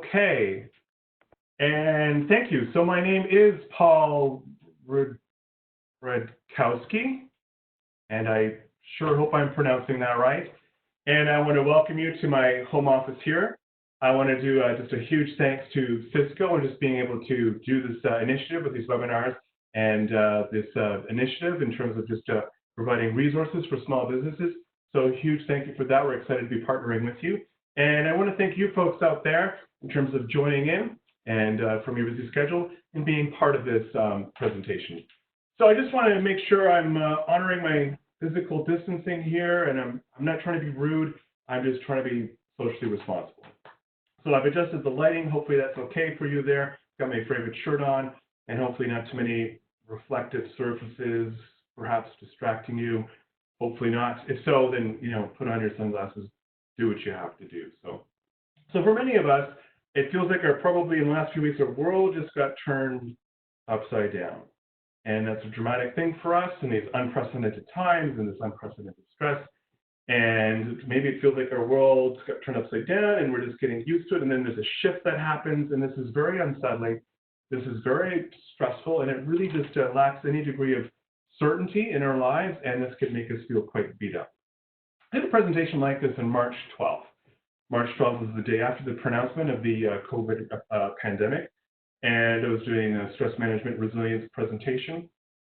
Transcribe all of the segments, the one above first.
Okay, and thank you. So my name is Paul Redkowski, and I sure hope I'm pronouncing that right. And I want to welcome you to my home office here. I want to do just a huge thanks to Cisco and just being able to do this initiative with these webinars and this initiative in terms of just providing resources for small businesses. So a huge thank you for that. We're excited to be partnering with you. And I want to thank you folks out there in terms of joining in and from your busy schedule and being part of this presentation. So I just want to make sure I'm honoring my physical distancing here, and I'm not trying to be rude. I'm just trying to be socially responsible. So I've adjusted the lighting. Hopefully that's okay for you there. Got my favorite shirt on, and hopefully not too many reflective surfaces, perhaps distracting you. Hopefully not. If so, then put on your sunglasses. Do what you have to do. So for many of us, it feels like probably in the last few weeks, our world just got turned upside down. And that's a dramatic thing for us in these unprecedented times and this unprecedented stress. And maybe it feels like our world got turned upside down and we're just getting used to it. And then there's a shift that happens, and this is very unsettling. This is very stressful, and it really just lacks any degree of certainty in our lives, and this could make us feel quite beat up. I did a presentation like this on March 12th. March 12th was the day after the pronouncement of the COVID pandemic, and I was doing a stress management resilience presentation.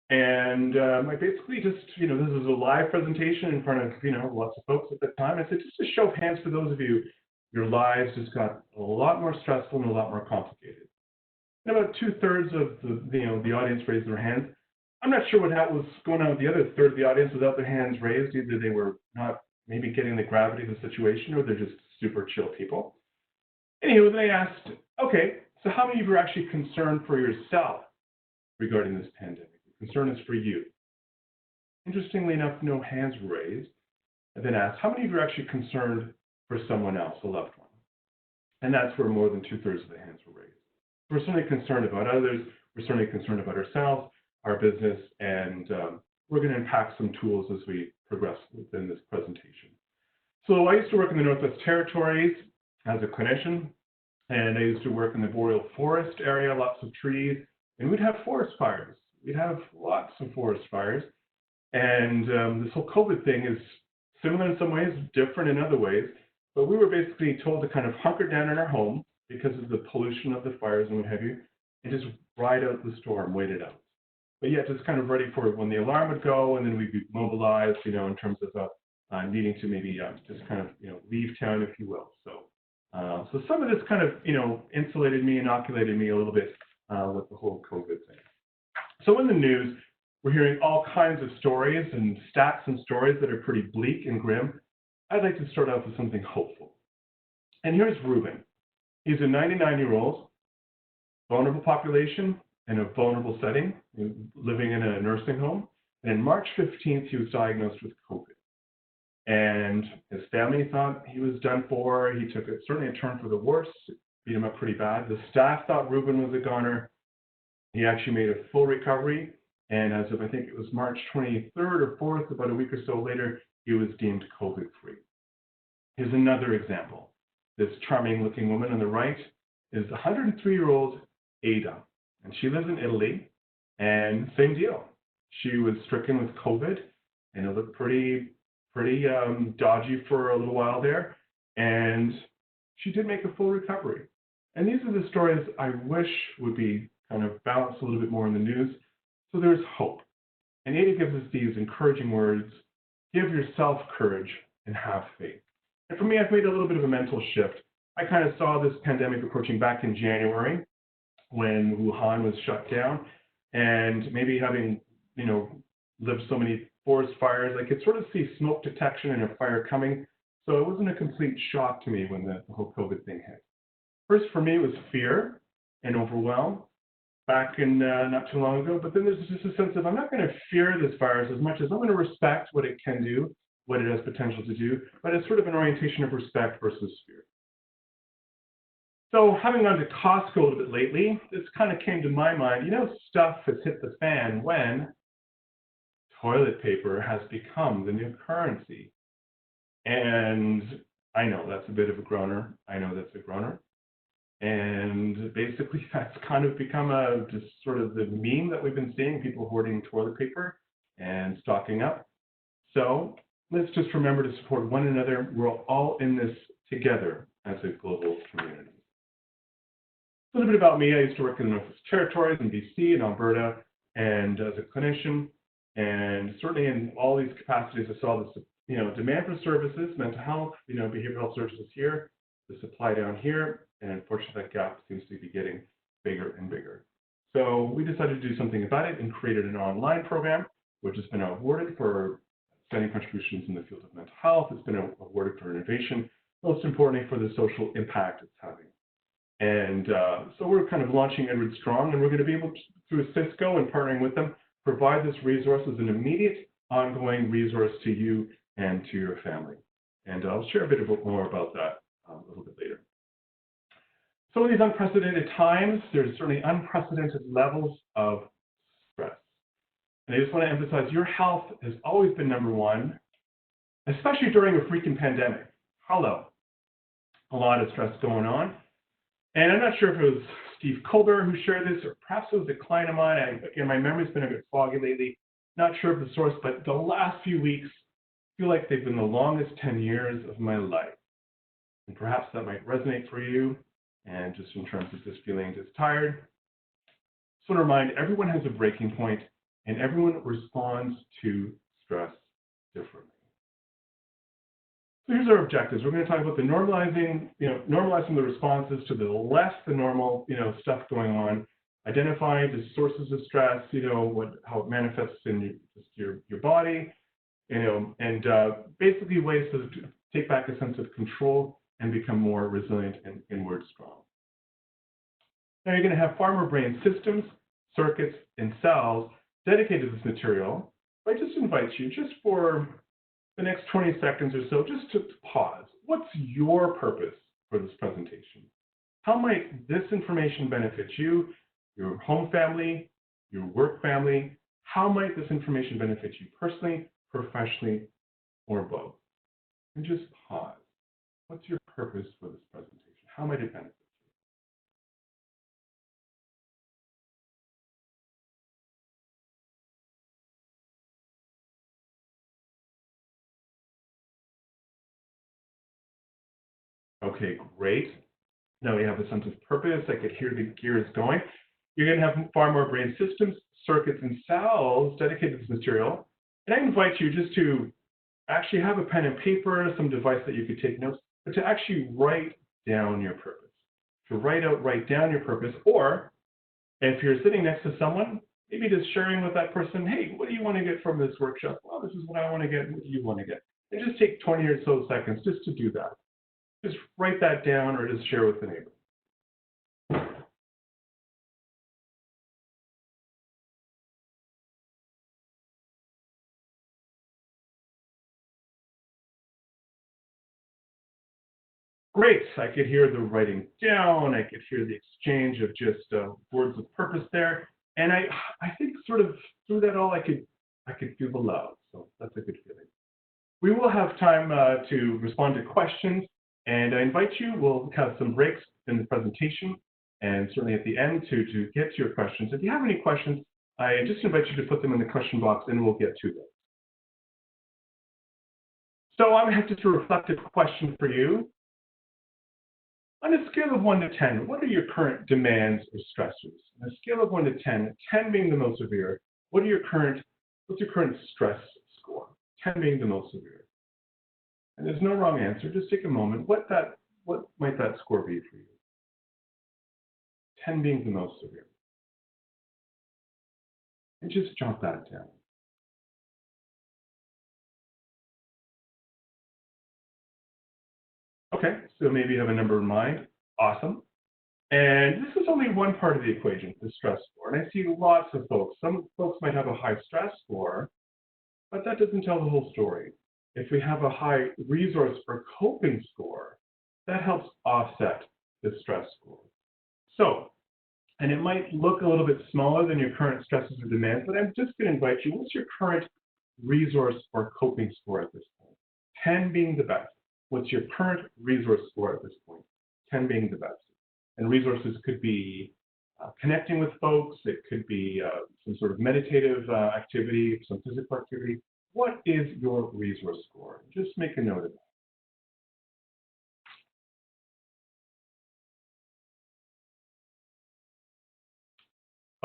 And I basically just, this was a live presentation in front of, lots of folks at the time. I said, just a show of hands for those of you, your lives just got a lot more stressful and a lot more complicated. And about 2/3 of the audience raised their hands. I'm not sure what was going on with the other third of the audience without their hands raised. Either they were not maybe getting the gravity of the situation, or they're just super chill people. Anyway, then I asked, okay, so how many of you are actually concerned for yourself regarding this pandemic? The concern is for you. Interestingly enough, no hands were raised. I then asked, how many of you are actually concerned for someone else, a loved one? And that's where more than 2/3 of the hands were raised. We're certainly concerned about others. We're certainly concerned about ourselves, our business, and we're going to unpack some tools as we progress within this presentation. So I used to work in the Northwest Territories as a clinician, and I used to work in the boreal forest area, lots of trees, and we'd have forest fires. We'd have lots of forest fires, and this whole COVID thing is similar in some ways, different in other ways, but we were basically told to kind of hunker down in our home because of the pollution of the fires and what have you, and just ride out the storm, wait it out. But yet just kind of ready for when the alarm would go, and then we'd be mobilized, in terms of needing to maybe just kind of, leave town, if you will. So some of this kind of, insulated me, inoculated me a little bit with the whole COVID thing. So in the news, we're hearing all kinds of stories and stats and stories that are pretty bleak and grim. I'd like to start out with something hopeful. And here's Ruben. He's a 99-year-old, vulnerable population in a vulnerable setting, living in a nursing home. And on March 15th, he was diagnosed with COVID. And his family thought he was done for. He took certainly a turn for the worse, beat him up pretty bad. The staff thought Ruben was a goner. He actually made a full recovery. And as of, I think it was March 23rd or 4th, about a week or so later, he was deemed COVID-free. Here's another example. This charming-looking woman on the right is 103-year-old Ada, and she lives in Italy, and same deal. She was stricken with COVID, and it looked pretty dodgy for a little while there, and she did make a full recovery. And these are the stories I wish would be kind of balanced a little bit more in the news. So there's hope. And Ada gives us these encouraging words: give yourself courage and have faith. And for me, I've made a little bit of a mental shift. I kind of saw this pandemic approaching back in January when Wuhan was shut down, and maybe having, lived so many forest fires, I could sort of see smoke detection and a fire coming. So it wasn't a complete shock to me when the whole COVID thing hit. First, for me, it was fear and overwhelm back in not too long ago. But then there's just a sense of, I'm not going to fear this virus as much as I'm going to respect what it can do, what it has potential to do, but it's sort of an orientation of respect versus fear. So having gone to Costco a little bit lately, this kind of came to my mind. Stuff has hit the fan when toilet paper has become the new currency. And I know that's a bit of a groaner. I know that's a groaner. And basically, that's kind of become just sort of the meme that we've been seeing, people hoarding toilet paper and stocking up. So let's just remember to support one another. We're all in this together as a global community. A little bit about me. I used to work in the Northwest Territories in BC and Alberta, and as a clinician, and certainly in all these capacities, I saw this, demand for services, mental health, behavioral health services here, the supply down here, and unfortunately that gap seems to be getting bigger and bigger. So we decided to do something about it and created an online program, which has been awarded for outstanding contributions in the field of mental health. It's been awarded for innovation, most importantly for the social impact it's having. And so we're kind of launching Edward Strong, and we're going to be able to, through Cisco and partnering with them, provide this resource as an immediate, ongoing resource to you and to your family. And I'll share a bit more about that a little bit later. So in these unprecedented times, there's certainly unprecedented levels of stress. And I just want to emphasize your health has always been number one, especially during a freaking pandemic. Hello. A lot of stress going on. And I'm not sure if it was Steve Colbert who shared this, or perhaps it was a client of mine. Again, my memory's been a bit foggy lately. Not sure of the source, but the last few weeks feel like they've been the longest 10 years of my life. And perhaps that might resonate for you. And just in terms of just feeling just tired, just want to remind everyone has a breaking point, and everyone responds to stress differently. So here's our objectives. We're going to talk about the normalizing the responses to the less than normal, stuff going on, identify the sources of stress, how it manifests in your body, and basically ways to take back a sense of control and become more resilient and inward strong. Now you're going to have far more brain systems, circuits, and cells dedicated to this material. I just invite you, just for the next 20 seconds or so, just to pause. What's your purpose for this presentation? How might this information benefit you, your home family, your work family? How might this information benefit you personally, professionally, or both? And just pause. What's your purpose for this presentation? How might it benefit you? Okay, great. Now we have a sense of purpose. I could hear the gears going. You're going to have far more brain systems, circuits, and cells dedicated to this material. And I invite you just to actually have a pen and paper, some device that you could take notes, but to actually write down your purpose. To write down your purpose, or if you're sitting next to someone, maybe just sharing with that person, hey, what do you want to get from this workshop? Well, this is what I want to get. What do you want to get? And just take 20 or so seconds just to do that. Just write that down or just share with the neighbor. Great, I could hear the writing down, I could hear the exchange of just words of purpose there. And I think sort of through that all, I could feel the love, so that's a good feeling. We will have time to respond to questions, and I invite you, we'll have some breaks in the presentation, and certainly at the end to get to your questions. If you have any questions, I just invite you to put them in the question box and we'll get to them. So I have just a reflective question for you. On a scale of 1 to 10, what are your current demands or stressors? On a scale of 1 to 10, 10 being the most severe, what's your current stress score? 10 being the most severe. And there's no wrong answer. Just take a moment. What might that score be for you? 10 being the most severe. And just jot that down. Okay, so maybe you have a number in mind. Awesome. And this is only one part of the equation, the stress score. And I see lots of folks. Some folks might have a high stress score, but that doesn't tell the whole story. If we have a high resource or coping score, that helps offset the stress score. So, and it might look a little bit smaller than your current stresses or demands, but I'm just going to invite you, what's your current resource or coping score at this point? 10 being the best. What's your current resource score at this point? 10 being the best. And resources could be connecting with folks. It could be some sort of meditative activity, some physical activity. What is your resource score? Just make a note of that.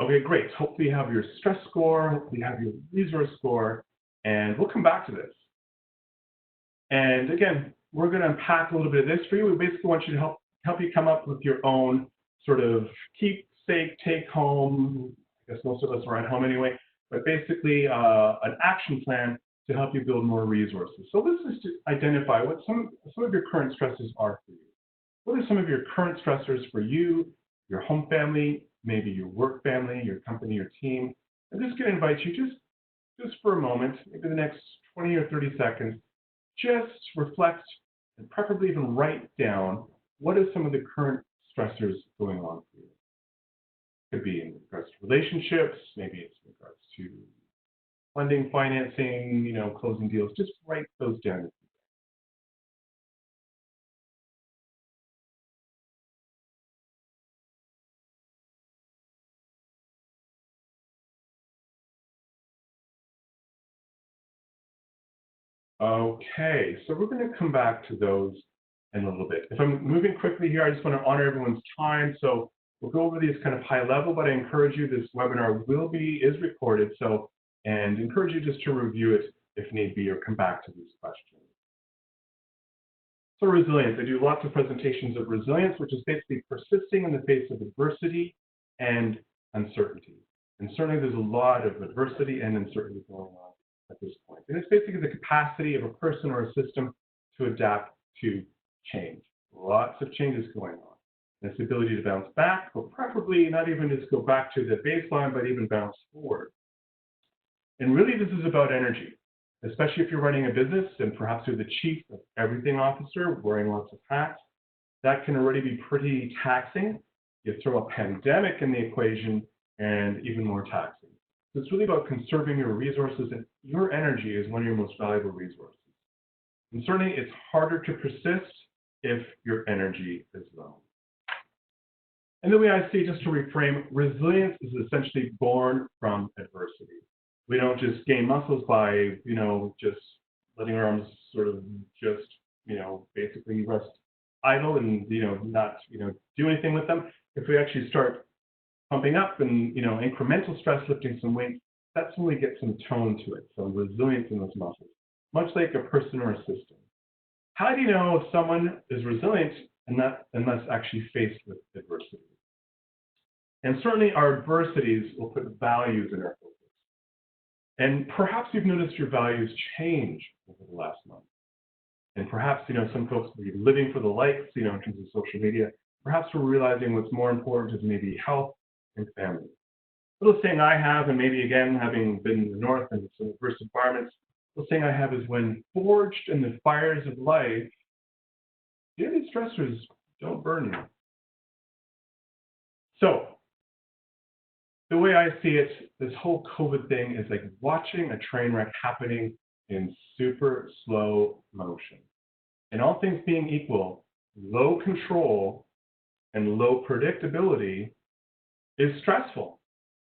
Okay, great. Hopefully you have your stress score, hopefully you have your resource score, and we'll come back to this. And again, we're going to unpack a little bit of this for you. We basically want you to help you come up with your own sort of keepsake, take home. I guess most of us are at home anyway, but basically an action plan to help you build more resources. So let's just identify what some of your current stresses are for you. What are some of your current stressors for you, your home family, maybe your work family, your company, your team? I'm just going to invite you just for a moment, maybe the next 20 or 30 seconds, just reflect and preferably even write down what are some of the current stressors going on for you. It could be in regards to relationships, maybe it's in regards to funding, financing, closing deals. Just write those down. Okay, so we're going to come back to those in a little bit. If I'm moving quickly here, I just want to honor everyone's time. So we'll go over these kind of high level, but I encourage you, this webinar is recorded, and encourage you just to review it if need be, or come back to these questions. So resilience, I do lots of presentations of resilience, which is basically persisting in the face of adversity and uncertainty. And certainly there's a lot of adversity and uncertainty going on at this point. And it's basically the capacity of a person or a system to adapt to change. Lots of changes going on. And it's the ability to bounce back, but preferably not even just go back to the baseline, but even bounce forward. And really this is about energy, especially if you're running a business and perhaps you're the chief of everything officer, wearing lots of hats. That can already be pretty taxing. You throw a pandemic in the equation and even more taxing. So it's really about conserving your resources, and your energy is one of your most valuable resources. And certainly it's harder to persist if your energy is low. And the way I see, just to reframe, resilience is essentially born from adversity. We don't just gain muscles by, just letting our arms sort of just, basically rest idle and, not, do anything with them. If we actually start pumping up and, incremental stress, lifting some weight, that's when we get some tone to it, some resilience in those muscles, much like a person or a system. How do you know if someone is resilient unless actually faced with adversity? And certainly our adversities will put values in our focus. And perhaps you've noticed your values change over the last month. And perhaps, some folks will be living for the likes, in terms of social media. Perhaps we're realizing what's more important is maybe health and family. Little saying I have, and maybe again, having been in the North and some adverse environments, little saying I have is, when forged in the fires of life, daily stressors don't burn you. So, the way I see it, this whole COVID thing is like watching a train wreck happening in super slow motion. And all things being equal, low control and low predictability is stressful.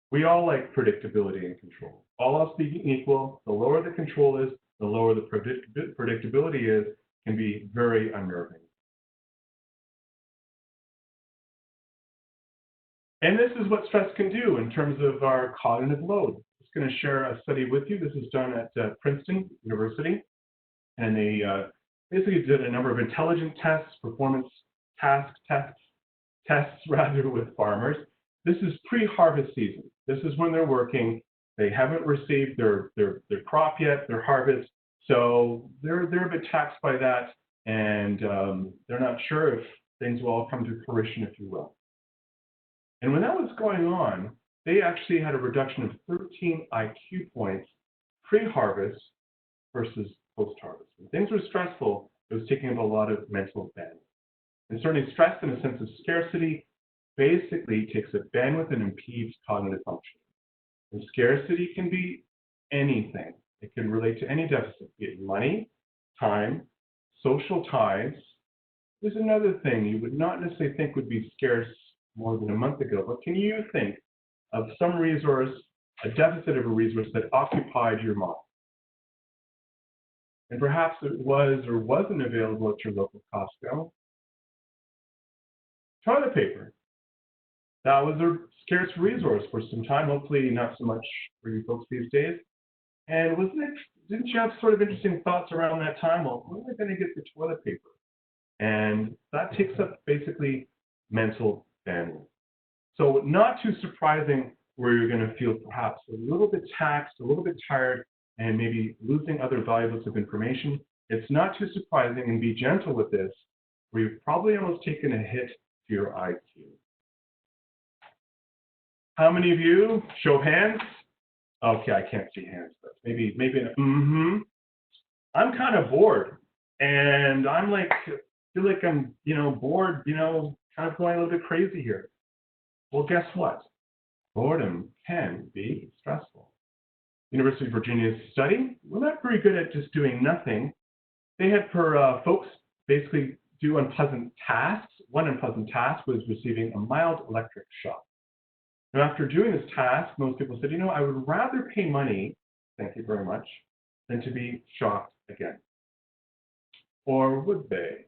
We all like predictability and control. All else being equal, the lower the control is, the lower the predictability is, can be very unnerving. And this is what stress can do in terms of our cognitive load. I'm just going to share a study with you. This is done at Princeton University. And they basically did a number of intelligence tests, performance tests with farmers. This is pre-harvest season. This is when they're working. They haven't received their crop yet, their harvest. So they're a bit taxed by that. And they're not sure if things will all come to fruition, if you will. And when that was going on, they actually had a reduction of 13 IQ points pre-harvest versus post-harvest. When things were stressful, it was taking up a lot of mental bandwidth. And certainly stress in a sense of scarcity basically takes up bandwidth and impedes cognitive function. And scarcity can be anything. It can relate to any deficit, be it money, time, social ties, There's another thing you would not necessarily think would be scarce more than a month ago, but can you think of some resource, a deficit of a resource that occupied your mind? And perhaps it was or wasn't available at your local Costco. Toilet paper. That was a scarce resource for some time, hopefully not so much for you folks these days. And didn't you have sort of interesting thoughts around that time? Well, where am I going to get the toilet paper? And that takes up basically mental bandwidth. So not too surprising where you're going to feel perhaps a little bit taxed, a little bit tired, and maybe losing other valuable bits of information. It's not too surprising, and be gentle with this, where you've probably almost taken a hit to your IQ. How many of you, show of hands? Okay, I can't see hands, but maybe, I'm kind of bored, and I'm like, feel like I'm, bored, kind of going a little bit crazy here. Well, guess what? Boredom can be stressful. University of Virginia's study, we're not very good at just doing nothing. They had folks basically do unpleasant tasks. One unpleasant task was receiving a mild electric shock. Now, after doing this task, most people said, I would rather pay money, thank you very much, than to be shocked again. Or would they?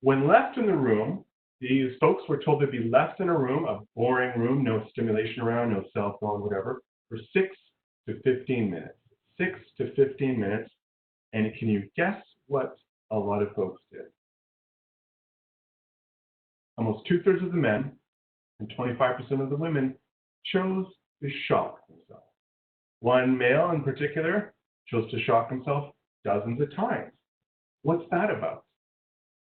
When left in the room, these folks were told to be left in a room, a boring room, no stimulation around, no cell phone, whatever, for 6 to 15 minutes. 6 to 15 minutes. And can you guess what a lot of folks did? Almost 2/3 of the men and 25% of the women chose to shock themselves. One male in particular chose to shock himself dozens of times. What's that about?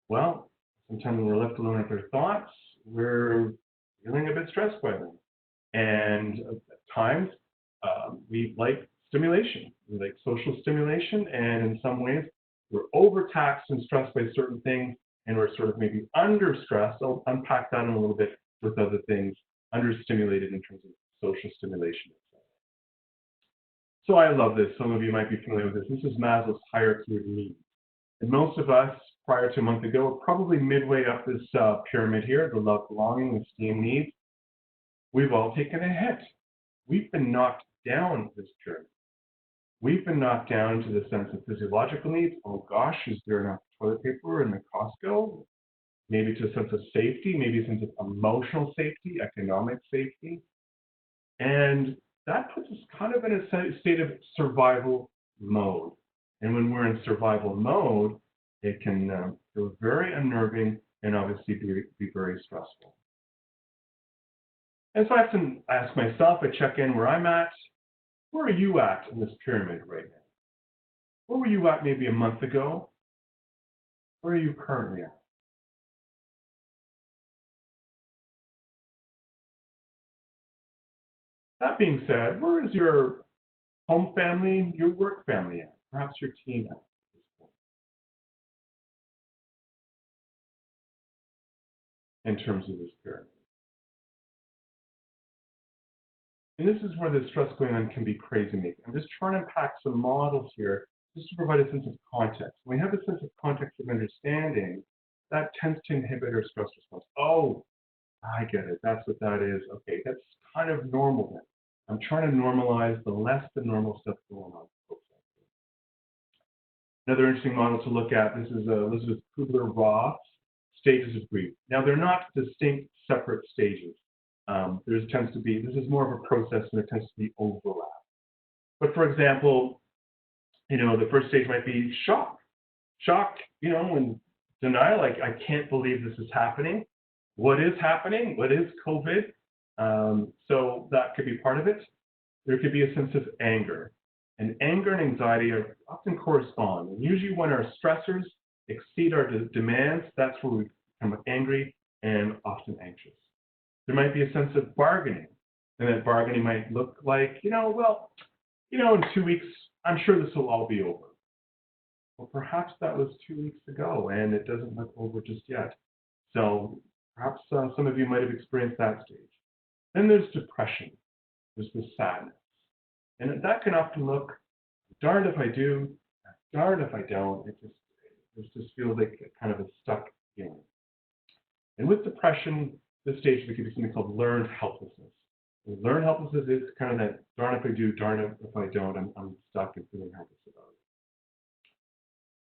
Well, sometimes when we're left alone with our thoughts, we're feeling a bit stressed by them. And at times, we like stimulation. We like social stimulation, and in some ways, we're overtaxed and stressed by certain things, and we're sort of maybe under-stressed. I'll unpack that in a little bit with other things, understimulated in terms of social stimulation. So I love this. Some of you might be familiar with this. This is Maslow's hierarchy of needs. And most of us, prior to a month ago, were probably midway up this pyramid here, the love, belonging, esteem needs. We've all taken a hit. We've been knocked down this pyramid. We've been knocked down to the sense of physiological needs. Oh gosh, is there enough toilet paper in the Costco? Maybe to a sense of safety, maybe a sense of emotional safety, economic safety. And that puts us kind of in a state of survival mode. And when we're in survival mode, it can feel very unnerving and obviously be very stressful. And so I often ask myself, I check in where I'm at. Where are you at in this pyramid right now? Where were you at maybe a month ago? Where are you currently at? That being said, where is your home family, your work family at? Perhaps your team at this point, in terms of this pyramid. And this is where the stress going on can be crazy making. I'm just trying to unpack some models here just to provide a sense of context. When we have a sense of context of understanding, that tends to inhibit our stress response. Oh, I get it. That's what that is. Okay, that's kind of normal then. I'm trying to normalize the less than normal stuff going on. Another interesting model to look at, this is Elizabeth Kubler-Ross's stages of grief. Now, they're not distinct, separate stages. This is more of a process, and there tends to be overlap. But for example, the first stage might be shock. Shock, and denial, like, I can't believe this is happening. What is happening? What is COVID? So that could be part of it. There could be a sense of anger. And anger and anxiety often correspond. And usually when our stressors exceed our demands, that's where we become angry and often anxious. There might be a sense of bargaining. And that bargaining might look like, in 2 weeks, I'm sure this will all be over. Well, perhaps that was 2 weeks ago, and it doesn't look over just yet. So perhaps some of you might have experienced that stage. Then there's depression. There's the sadness. And that can often look, darned if I do, darned if I don't. This just feels like kind of a stuck feeling. And with depression, this stage there could be something called learned helplessness. And learned helplessness is kind of that darn if I do, darn if I don't, I'm stuck and feeling helpless about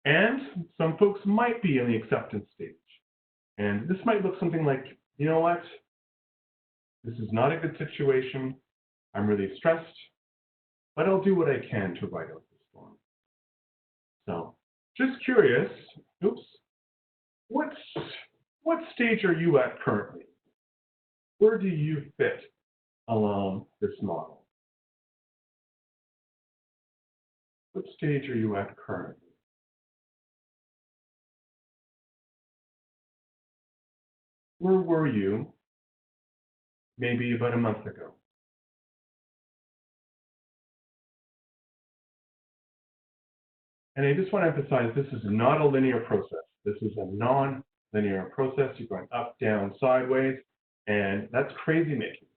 it. And some folks might be in the acceptance stage. And this might look something like, you know what? This is not a good situation. I'm really stressed, but I'll do what I can to ride out this storm. So, just curious, what stage are you at currently? Where do you fit along this model? What stage are you at currently? Where were you maybe about a month ago? And I just want to emphasize this is not a linear process. This is a non-linear process. You're going up, down, sideways, and that's crazy making.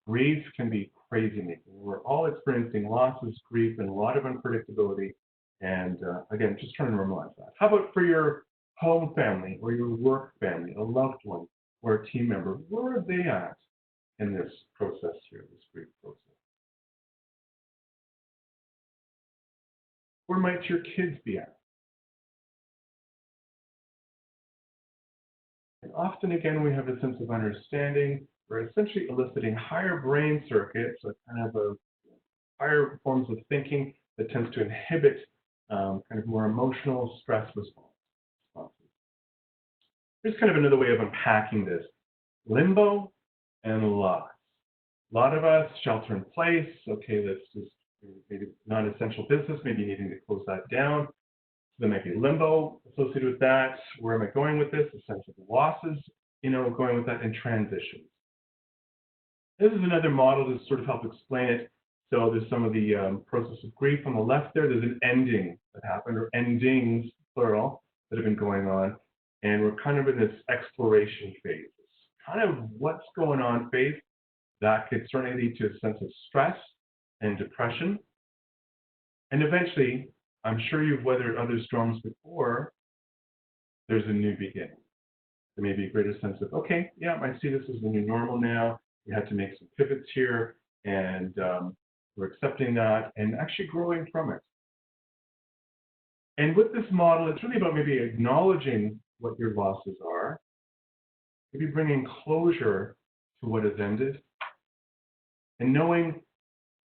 Grief can be crazy making. We're all experiencing losses, grief, and a lot of unpredictability. And again, just trying to normalize that. How about for your home family or your work family, a loved one or a team member? Where are they at in this process here, this grief process? Where might your kids be at? And often, again, we have a sense of understanding. We're essentially eliciting higher brain circuits, so kind of a higher forms of thinking that tends to inhibit kind of more emotional stress responses. Here's kind of another way of unpacking this. Limbo and loss. A lot of us shelter in place. Okay, let's just maybe non-essential business, maybe needing to close that down. There might be limbo associated with that. Where am I going with this? A sense of losses, going with that, and transitions. This is another model to sort of help explain it. So there's some of the process of grief on the left there. There's an ending that happened, or endings, plural, that have been going on. And we're kind of in this exploration phase. It's kind of what's going on phase. That could certainly lead to a sense of stress and depression. And eventually, I'm sure you've weathered other storms before, there's a new beginning. There may be a greater sense of, okay, yeah, I see this as the new normal now. We had to make some pivots here, and we're accepting that and actually growing from it. And with this model, it's really about maybe acknowledging what your losses are, maybe bringing closure to what has ended, and knowing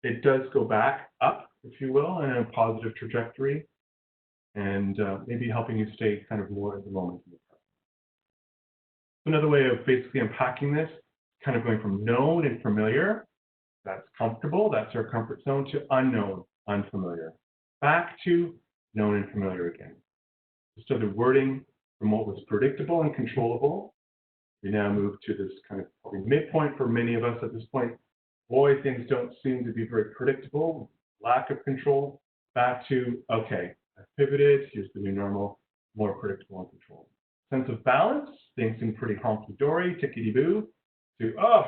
it does go back up, if you will, in a positive trajectory, and maybe helping you stay kind of more at the moment. Another way of basically unpacking this, kind of going from known and familiar, that's comfortable, that's our comfort zone, to unknown, unfamiliar, back to known and familiar again. Just other wording from what was predictable and controllable. We now move to this kind of probably midpoint for many of us at this point. Boy, things don't seem to be very predictable, lack of control, back to, okay, I've pivoted, here's the new normal, more predictable and controlled. Sense of balance, things seem pretty honky-dory, tickety-boo, to, oh,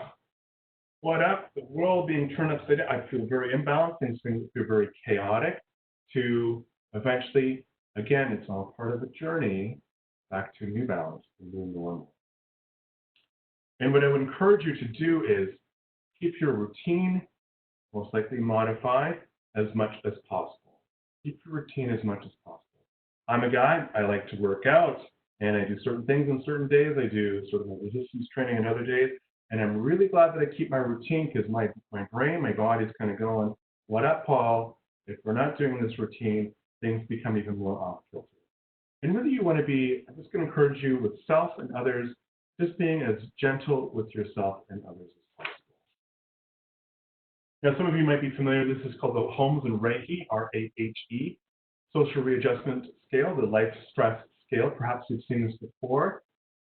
what up, the world being turned upside down, I feel very imbalanced, things feel very chaotic, to eventually, again, it's all part of the journey, back to new balance, the new normal. And what I would encourage you to do is keep your routine, most likely modified, as much as possible. Keep your routine as much as possible. I'm a guy, I like to work out, and I do certain things on certain days. I do sort of resistance training on other days, and I'm really glad that I keep my routine because my brain, my body's kind of going, what up, Paul? If we're not doing this routine, things become even more off-kilter. And really you want to be, I'm just going to encourage you with self and others, just being as gentle with yourself and others as possible. Now, some of you might be familiar, this is called the Holmes and Rahe, R-A-H-E, Social Readjustment Scale, the Life Stress Scale. Perhaps you've seen this before,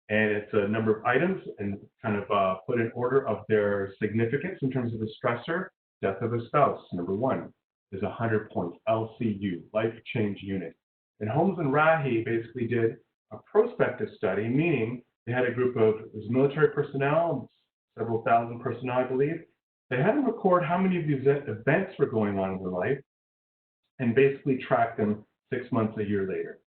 and it's a number of items and kind of put in order of their significance in terms of a stressor. Death of a spouse, number 1, is 100 points, LCU, Life Change Unit. And Holmes and Rahe basically did a prospective study, meaning they had a group of military personnel, several thousand personnel, I believe. They had them record how many of these events were going on in their life and basically track them 6 months, a year later.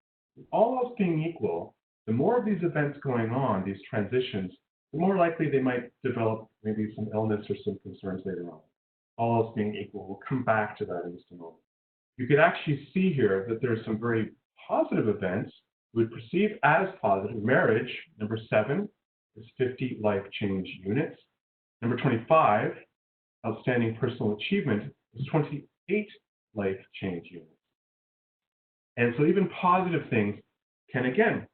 All else being equal, the more of these events going on, these transitions, the more likely they might develop maybe some illness or some concerns later on. All else being equal, we'll come back to that in just a moment. You can actually see here that there's some very positive events we would perceive as positive. Marriage, number 7, is 50 life change units. Number 25, outstanding personal achievement, is 28 life change units. And so even positive things can, again,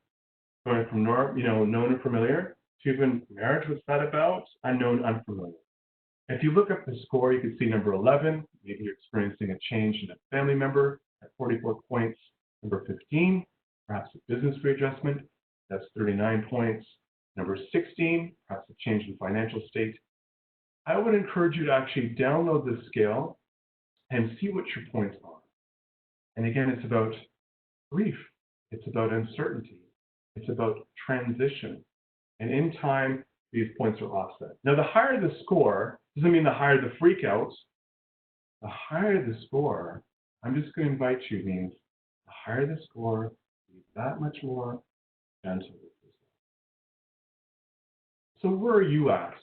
going from known and familiar to even marriage, what's that about? Unknown, unfamiliar. If you look up the score, you can see number 11, maybe you're experiencing a change in a family member at 44 points. Number 15, perhaps a business readjustment, that's 39 points. Number 16, perhaps a change in financial state. I would encourage you to actually download this scale and see what your points are. And again, it's about grief, it's about uncertainty, it's about transition. And in time, these points are offset. Now, the higher the score doesn't mean the higher the freakouts. The higher the score, I'm just going to invite you, means the higher the score, be that much more gentle with yourself. So where are you at?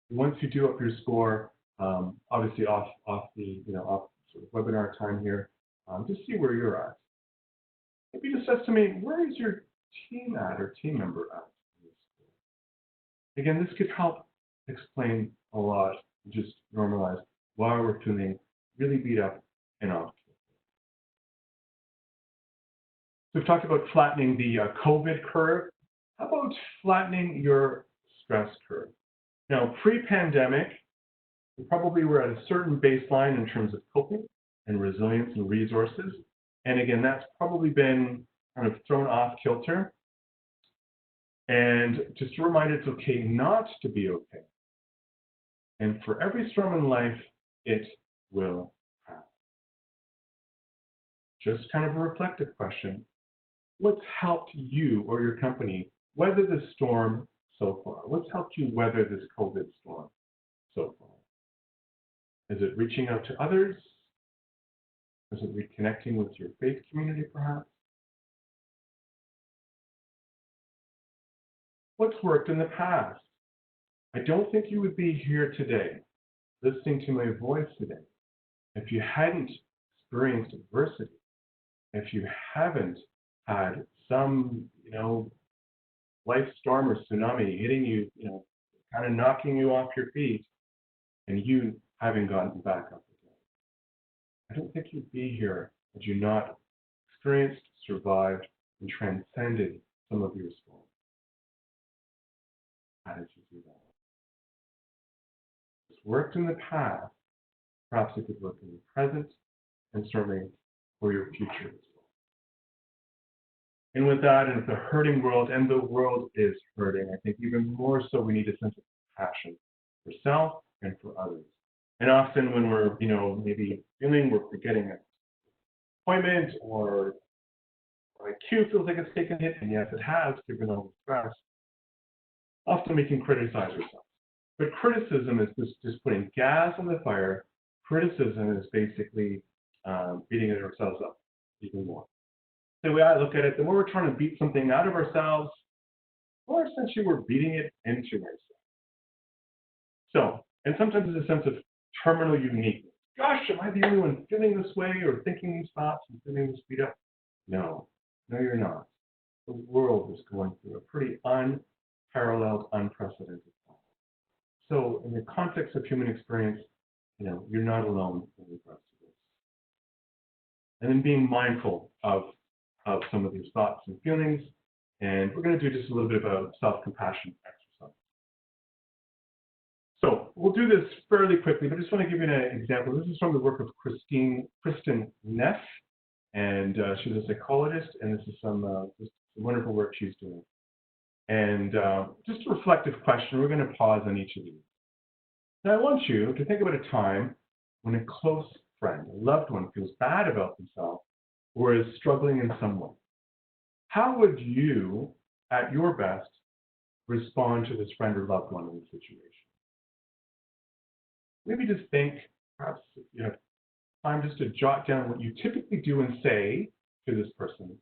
Once you do up your score, obviously off the off sort of webinar time here, just see where you're at. Maybe just estimate where is your team at or team member at. Again, this could help explain a lot, just normalize why we're feeling really beat up and off. So we've talked about flattening the COVID curve. How about flattening your stress curve? Now, pre-pandemic, we probably were at a certain baseline in terms of coping and resilience and resources. And again, that's probably been kind of thrown off kilter. And just a reminder, it's okay not to be okay. And for every storm in life, it will pass. Just kind of a reflective question. What's helped you or your company weather the storm so far? What's helped you weather this COVID storm so far? Is it reaching out to others? Is it reconnecting with your faith community, perhaps? What's worked in the past? I don't think you would be here today, listening to my voice today, if you hadn't experienced adversity, if you haven't had some, life storm or tsunami hitting you, kind of knocking you off your feet, and you having gotten back up again. I don't think you'd be here had you not experienced, survived, and transcended some of your storms. How did you do that? It's worked in the past. Perhaps it could work in the present, and certainly for your future as well. And with that, and with the hurting world, and the world is hurting, I think even more so we need a sense of compassion for self and for others. And often when we're, maybe feeling we're forgetting an appointment or IQ feels like it's taken a hit, and yes, it has, given all the stress, often we can criticize ourselves. But criticism is just putting gas on the fire. Criticism is basically beating ourselves up even more. The way I look at it, the more we're trying to beat something out of ourselves, the more essentially we're beating it into ourselves. So, and sometimes there's a sense of terminal uniqueness. Gosh, am I the only one feeling this way or thinking these thoughts and feeling this beat up? No, you're not. The world is going through a pretty unparalleled, unprecedented time. So in the context of human experience, you're not alone in regards to this. And then being mindful of some of these thoughts and feelings. And we're going to do just a little bit of a self-compassion exercise. So we'll do this fairly quickly, but I just want to give you an example. This is from the work of Kristen Neff, and she's a psychologist, and this is some wonderful work she's doing. And just a reflective question. We're going to pause on each of these. Now, I want you to think about a time when a close friend, a loved one, feels bad about themselves or is struggling in some way. How would you, at your best, respond to this friend or loved one in the situation? Maybe just think, perhaps you have time just to jot down what you typically do and say to this person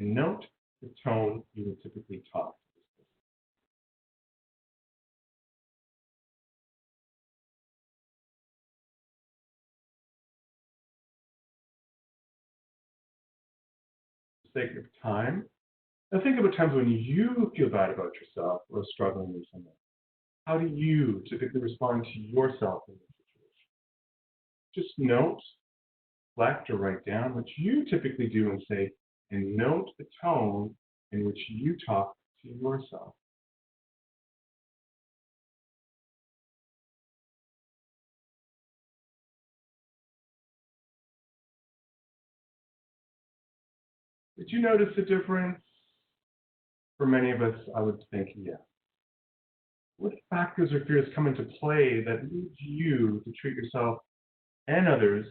and note the tone you would typically talk. For the sake of time, now think about times when you feel bad about yourself or struggling with something. How do you typically respond to yourself in this situation? Just note, reflect, or write down what you typically do and say, and note the tone in which you talk to yourself. Did you notice a difference? For many of us, I would think yes. What factors or fears come into play that lead you to treat yourself and others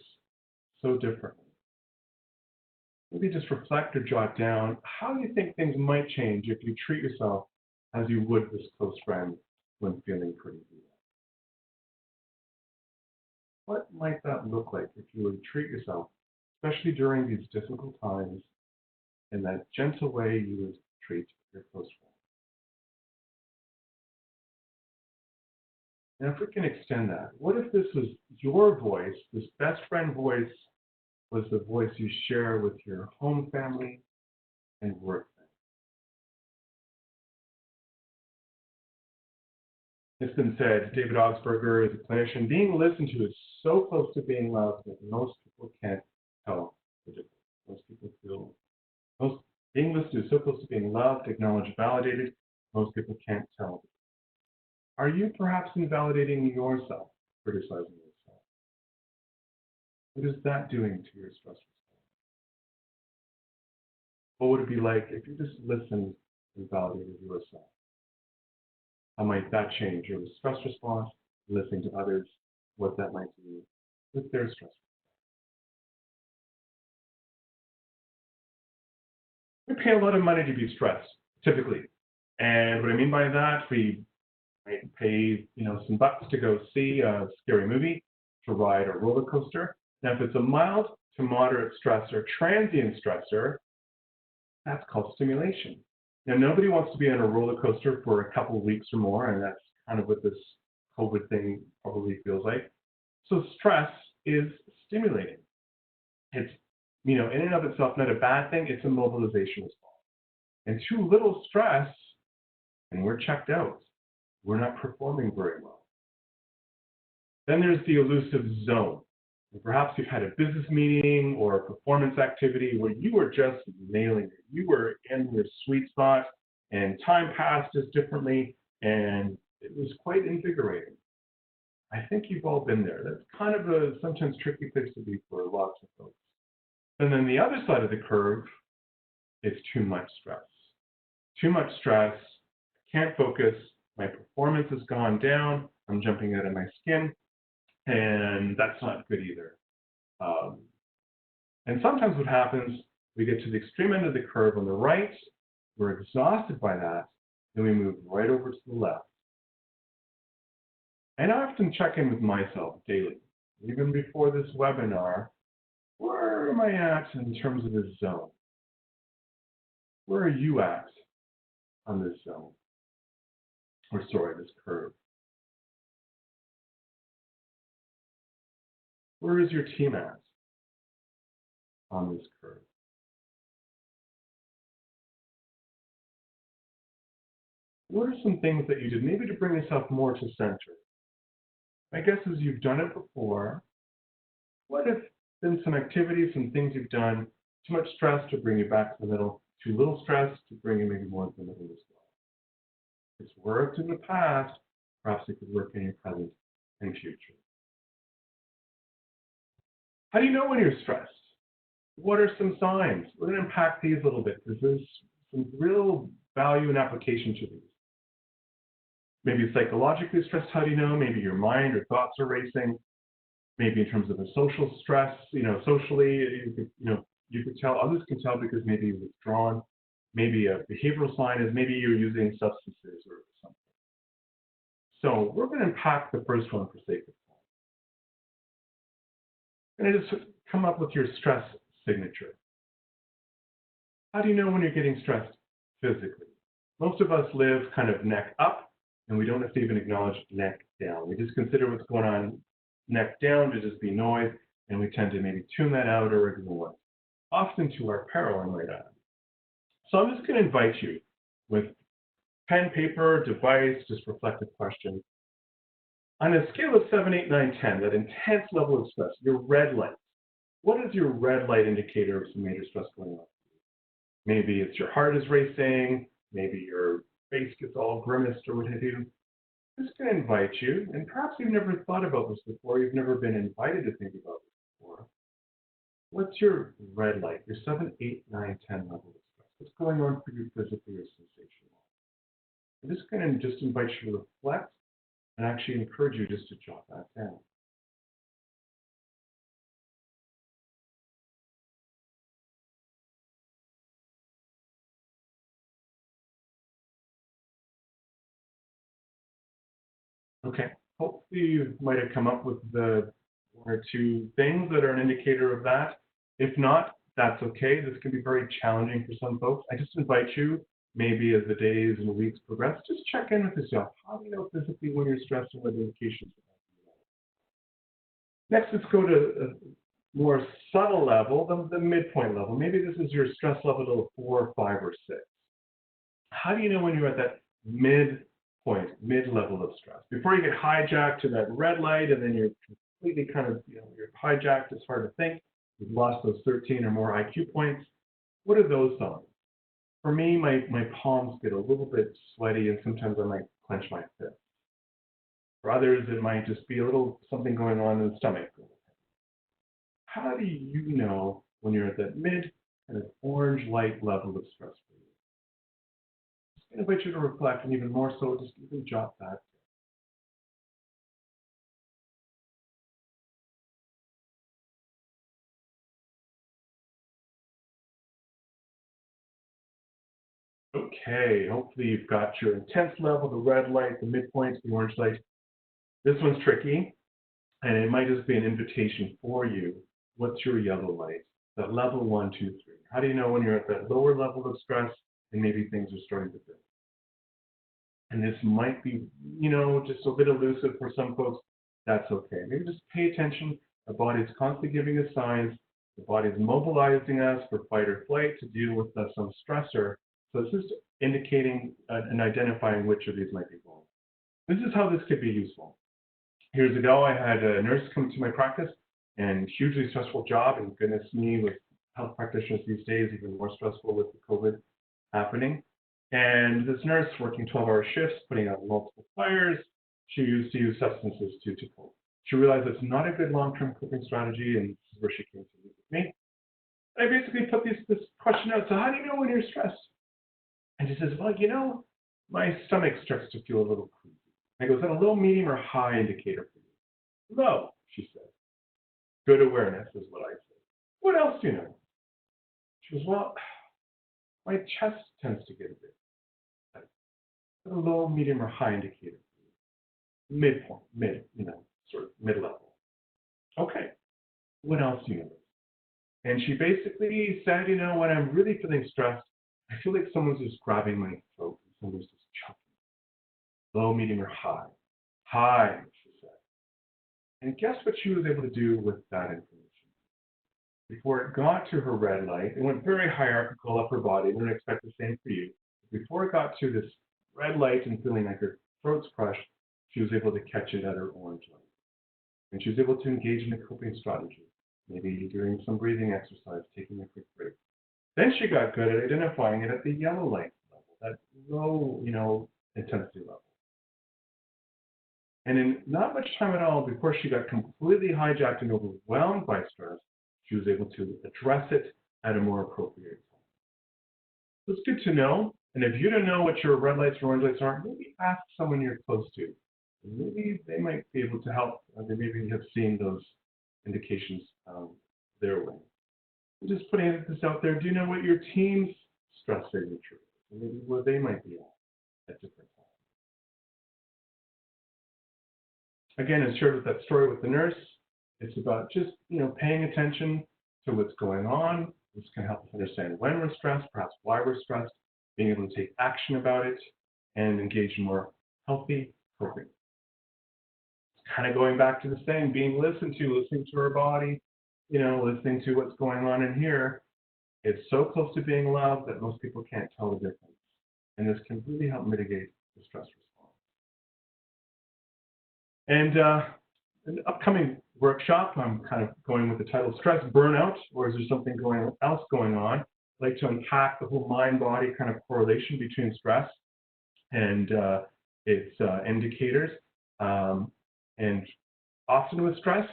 so differently? Maybe just reflect or jot down how you think things might change if you treat yourself as you would this close friend when feeling pretty weak. What might that look like if you were to treat yourself, especially during these difficult times, in that gentle way you would treat your close friend? Now, if we can extend that, what if this was your voice, this best friend voice was the voice you share with your home family and work family? It's been said, David Augsburger is a clinician, being listened to is so close to being loved that most people can't tell the difference. Most people feel, most being listened to is so close to being loved, acknowledged, validated, most people can't tell. Are you perhaps invalidating yourself, criticizing yourself? What is that doing to your stress response? What would it be like if you just listened and validated yourself? How might that change your stress response, listening to others, what that might do with their stress? We pay a lot of money to be stressed, typically. And what I mean by that, we might pay, some bucks to go see a scary movie, to ride a roller coaster. Now, if it's a mild to moderate stressor, transient stressor, that's called stimulation. Now, nobody wants to be on a roller coaster for a couple of weeks or more, and that's kind of what this COVID thing probably feels like. So stress is stimulating. It's, in and of itself, not a bad thing. It's a mobilization response. And too little stress, and we're checked out. We're not performing very well. Then there's the elusive zone. And perhaps you've had a business meeting or a performance activity where you were just nailing it. You were in your sweet spot, and time passed as differently, and it was quite invigorating. I think you've all been there. That's kind of a sometimes tricky place to be for lots of folks. And then the other side of the curve is too much stress. Too much stress, can't focus, my performance has gone down, I'm jumping out of my skin, and that's not good either. And sometimes what happens, we get to the extreme end of the curve on the right, we're exhausted by that, then we move right over to the left. And I often check in with myself daily, even before this webinar, where am I at in terms of this zone? Where are you at on this zone? Or sorry, this curve. Where is your team at on this curve? What are some things that you did maybe to bring yourself more to center? My guess is you've done it before. What have been some activities, some things you've done, too much stress to bring you back to the middle, too little stress to bring you maybe more to the middle as well? It's worked in the past, perhaps it could work in your present and future. How do you know when you're stressed? What are some signs? We're going to unpack these a little bit because there's some real value and application to these. Maybe psychologically stressed, how do you know? Maybe your mind or thoughts are racing. Maybe in terms of a social stress, socially, you could tell, others can tell because maybe you're withdrawn. Maybe a behavioral sign is maybe you're using substances or something. So we're going to unpack the first one for sake of time. And just come up with your stress signature. How do you know when you're getting stressed physically? Most of us live kind of neck up, and we don't have to even acknowledge neck down. We just consider what's going on neck down to just be noise, and we tend to maybe tune that out or ignore it, often to our peril, I might add. So I'm just going to invite you with pen, paper, device, just reflective question. On a scale of 7, 8, 9, 10, that intense level of stress, your red light, what is your red light indicator of some major stress going on? Maybe it's your heart is racing, maybe your face gets all grimaced or what have you. I'm just going to invite you, and perhaps you've never thought about this before, you've never been invited to think about this before. What's your red light, your 7, 8, 9, 10 level of stress? What's going on for you physically or sensational? I'm just going to just invite you to reflect and actually encourage you just to jot that down. Okay, hopefully you might have come up with the one or two things that are an indicator of that. If not, that's okay. This can be very challenging for some folks. I just invite you, maybe as the days and weeks progress, just check in with yourself. How do you know physically when you're stressed and what indications? Next, let's go to a more subtle level, the midpoint level. Maybe this is your stress level 4, 5, or 6. How do you know when you're at that midpoint, mid-level of stress? Before you get hijacked to that red light and then you're completely kind of, you're hijacked, it's hard to think. You've lost those 13 or more IQ points. What are those signs? For me, my palms get a little bit sweaty and sometimes I might clench my fist. For others, it might just be a little something going on in the stomach. How do you know when you're at that mid kind of orange light level of stress for you? Just invite you to reflect, and even more so, just even jot that. Okay, hopefully you've got your intense level, the red light, the midpoint, the orange light. This one's tricky, and it might just be an invitation for you. What's your yellow light? That level 1, 2, 3. How do you know when you're at that lower level of stress and maybe things are starting to build? And this might be, just a bit elusive for some folks. That's okay. Maybe just pay attention. The body's constantly giving us signs. The body's mobilizing us for fight or flight to deal with some stressor. So it's just indicating and identifying which of these might be going. This is how this could be useful. Years ago, I had a nurse come to my practice, and hugely stressful job, and goodness me, with health practitioners these days, even more stressful with the COVID happening. And this nurse working 12-hour shifts, putting out multiple fires, she used to use substances to cope. She realized it's not a good long-term coping strategy, and this is where she came to meet with me. I basically put this question out, so how do you know when you're stressed? And she says, well, my stomach starts to feel a little queasy. I go, is that a low, medium, or high indicator for you? Low, she said. Good awareness is what I say. What else do you know? She goes, well, my chest tends to get a bit tight. A low, medium, or high indicator. Midpoint, sort of mid-level. Okay, what else do you know? And she basically said, when I'm really feeling stressed, I feel like someone's just grabbing my throat and someone's just choking. Low, medium, or high? High, she said. And guess what she was able to do with that information? Before it got to her red light, it went very hierarchical up her body. I wouldn't expect the same for you. Before it got to this red light and feeling like her throat's crushed, she was able to catch it at her orange light. And she was able to engage in a coping strategy, maybe doing some breathing exercise, taking a quick break. Then she got good at identifying it at the yellow light level, that low, intensity level. And in not much time at all, before she got completely hijacked and overwhelmed by stress, she was able to address it at a more appropriate time. So it's good to know. And if you don't know what your red lights or orange lights are, maybe ask someone you're close to. Maybe they might be able to help. They maybe have seen those indications their way. I'm just putting this out there. Do you know what your team's stress signature is? And maybe where they might be at different times. Again, as shared with that story with the nurse, it's about just paying attention to what's going on, This can help us understand when we're stressed, perhaps why we're stressed, being able to take action about it, and engage in more healthy coping. It's kind of going back to the saying, being listened to, listening to our body, listening to what's going on in here. It's so close to being loved that most people can't tell the difference. And this can really help mitigate the stress response. And an upcoming workshop, I'm kind of going with the title Stress Burnout, or is there something else going on? I'd like to unpack the whole mind-body kind of correlation between stress and its indicators. And often with stress,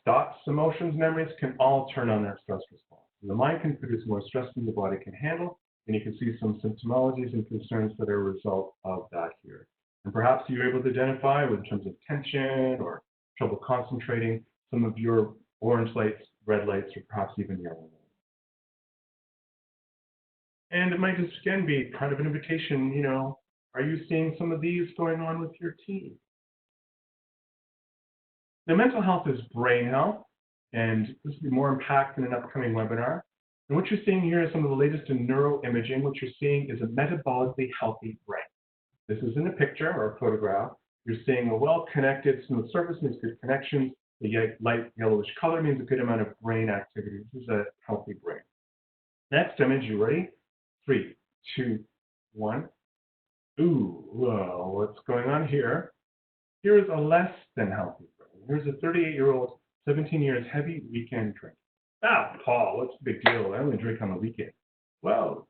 thoughts, emotions, memories can all turn on that stress response. And the mind can produce more stress than the body can handle, and you can see some symptomologies and concerns that are a result of that here. And perhaps you're able to identify in terms of tension or trouble concentrating some of your orange lights, red lights, or perhaps even yellow lights. And it might just again be kind of an invitation, are you seeing some of these going on with your team? Now, mental health is brain health, and this will be more unpacked in an upcoming webinar. And what you're seeing here is some of the latest in neuroimaging. What you're seeing is a metabolically healthy brain. This isn't a picture or a photograph. You're seeing a well-connected smooth surface means good connections. The light yellowish color means a good amount of brain activity. This is a healthy brain. Next image, you ready? 3, 2, 1. Ooh, well, what's going on here? Here is a less than healthy brain. Here's a 38-year-old, 17 years heavy weekend drink. Ah, Paul, what's the big deal? I only drink on the weekend. Well,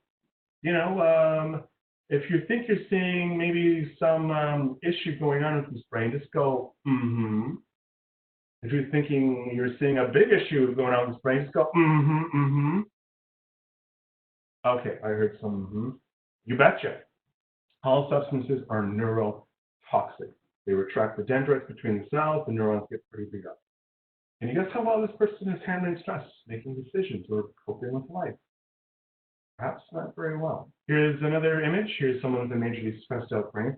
if you think you're seeing maybe some issue going on with this brain, just go, mm-hmm. If you're thinking you're seeing a big issue going on with this brain, just go, mm-hmm, mm-hmm. Okay, I heard some mm-hmm. You betcha. All substances are neurotoxic. They retract the dendrites between the cells, the neurons get pretty big up. And you guess how well this person is handling stress, making decisions, or coping with life? Perhaps not very well. Here's another image. Here's someone with a majorly stressed out brain.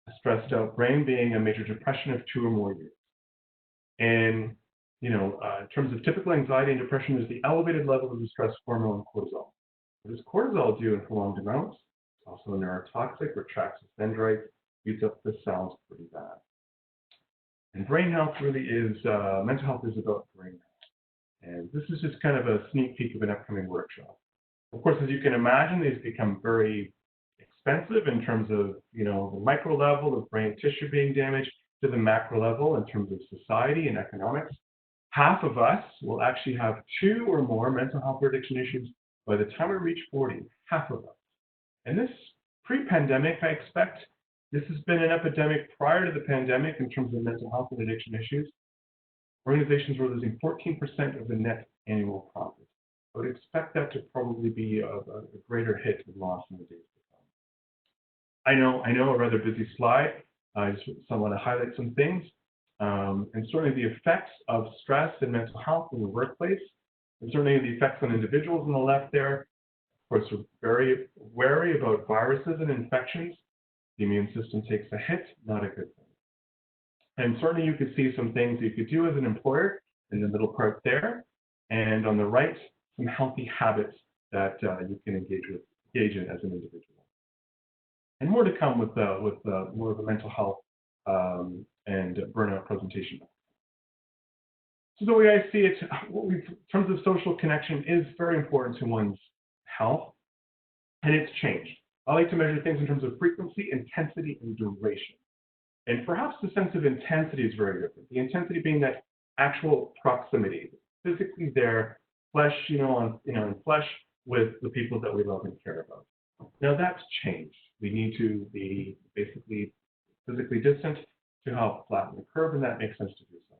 A stressed out brain being a major depression of 2 or more years. And, in terms of typical anxiety and depression, there's the elevated level of the stress hormone cortisol. What does cortisol do in prolonged amounts? It's also a neurotoxic, retracts the dendrites, beats up the cells pretty bad. And brain health really is, mental health is about brain health. And this is just kind of a sneak peek of an upcoming workshop. Of course, as you can imagine, these become very expensive in terms of, the micro level of brain tissue being damaged to the macro level in terms of society and economics. Half of us will actually have 2 or more mental health or addiction issues by the time we reach 40, half of us. And this pre-pandemic, I expect, this has been an epidemic prior to the pandemic in terms of mental health and addiction issues. Organizations were losing 14% of the net annual profit. I would expect that to probably be a greater hit and loss in the days to come. I know a rather busy slide. I just want to highlight some things. And certainly the effects of stress and mental health in the workplace, and certainly the effects on individuals on the left there. Of course, we're very wary about viruses and infections. The immune system takes a hit, not a good thing. And certainly you could see some things you could do as an employer in the middle part there. And on the right, some healthy habits that you can engage in as an individual. And more to come with more of a mental health and burnout presentation. So the way I see it, in terms of social connection is very important to one's health, and it's changed. I like to measure things in terms of frequency, intensity, and duration. And perhaps the sense of intensity is very different. The intensity being that actual proximity, physically there, flesh, in flesh with the people that we love and care about. Now that's changed. We need to be basically physically distant to help flatten the curve, and that makes sense to do so.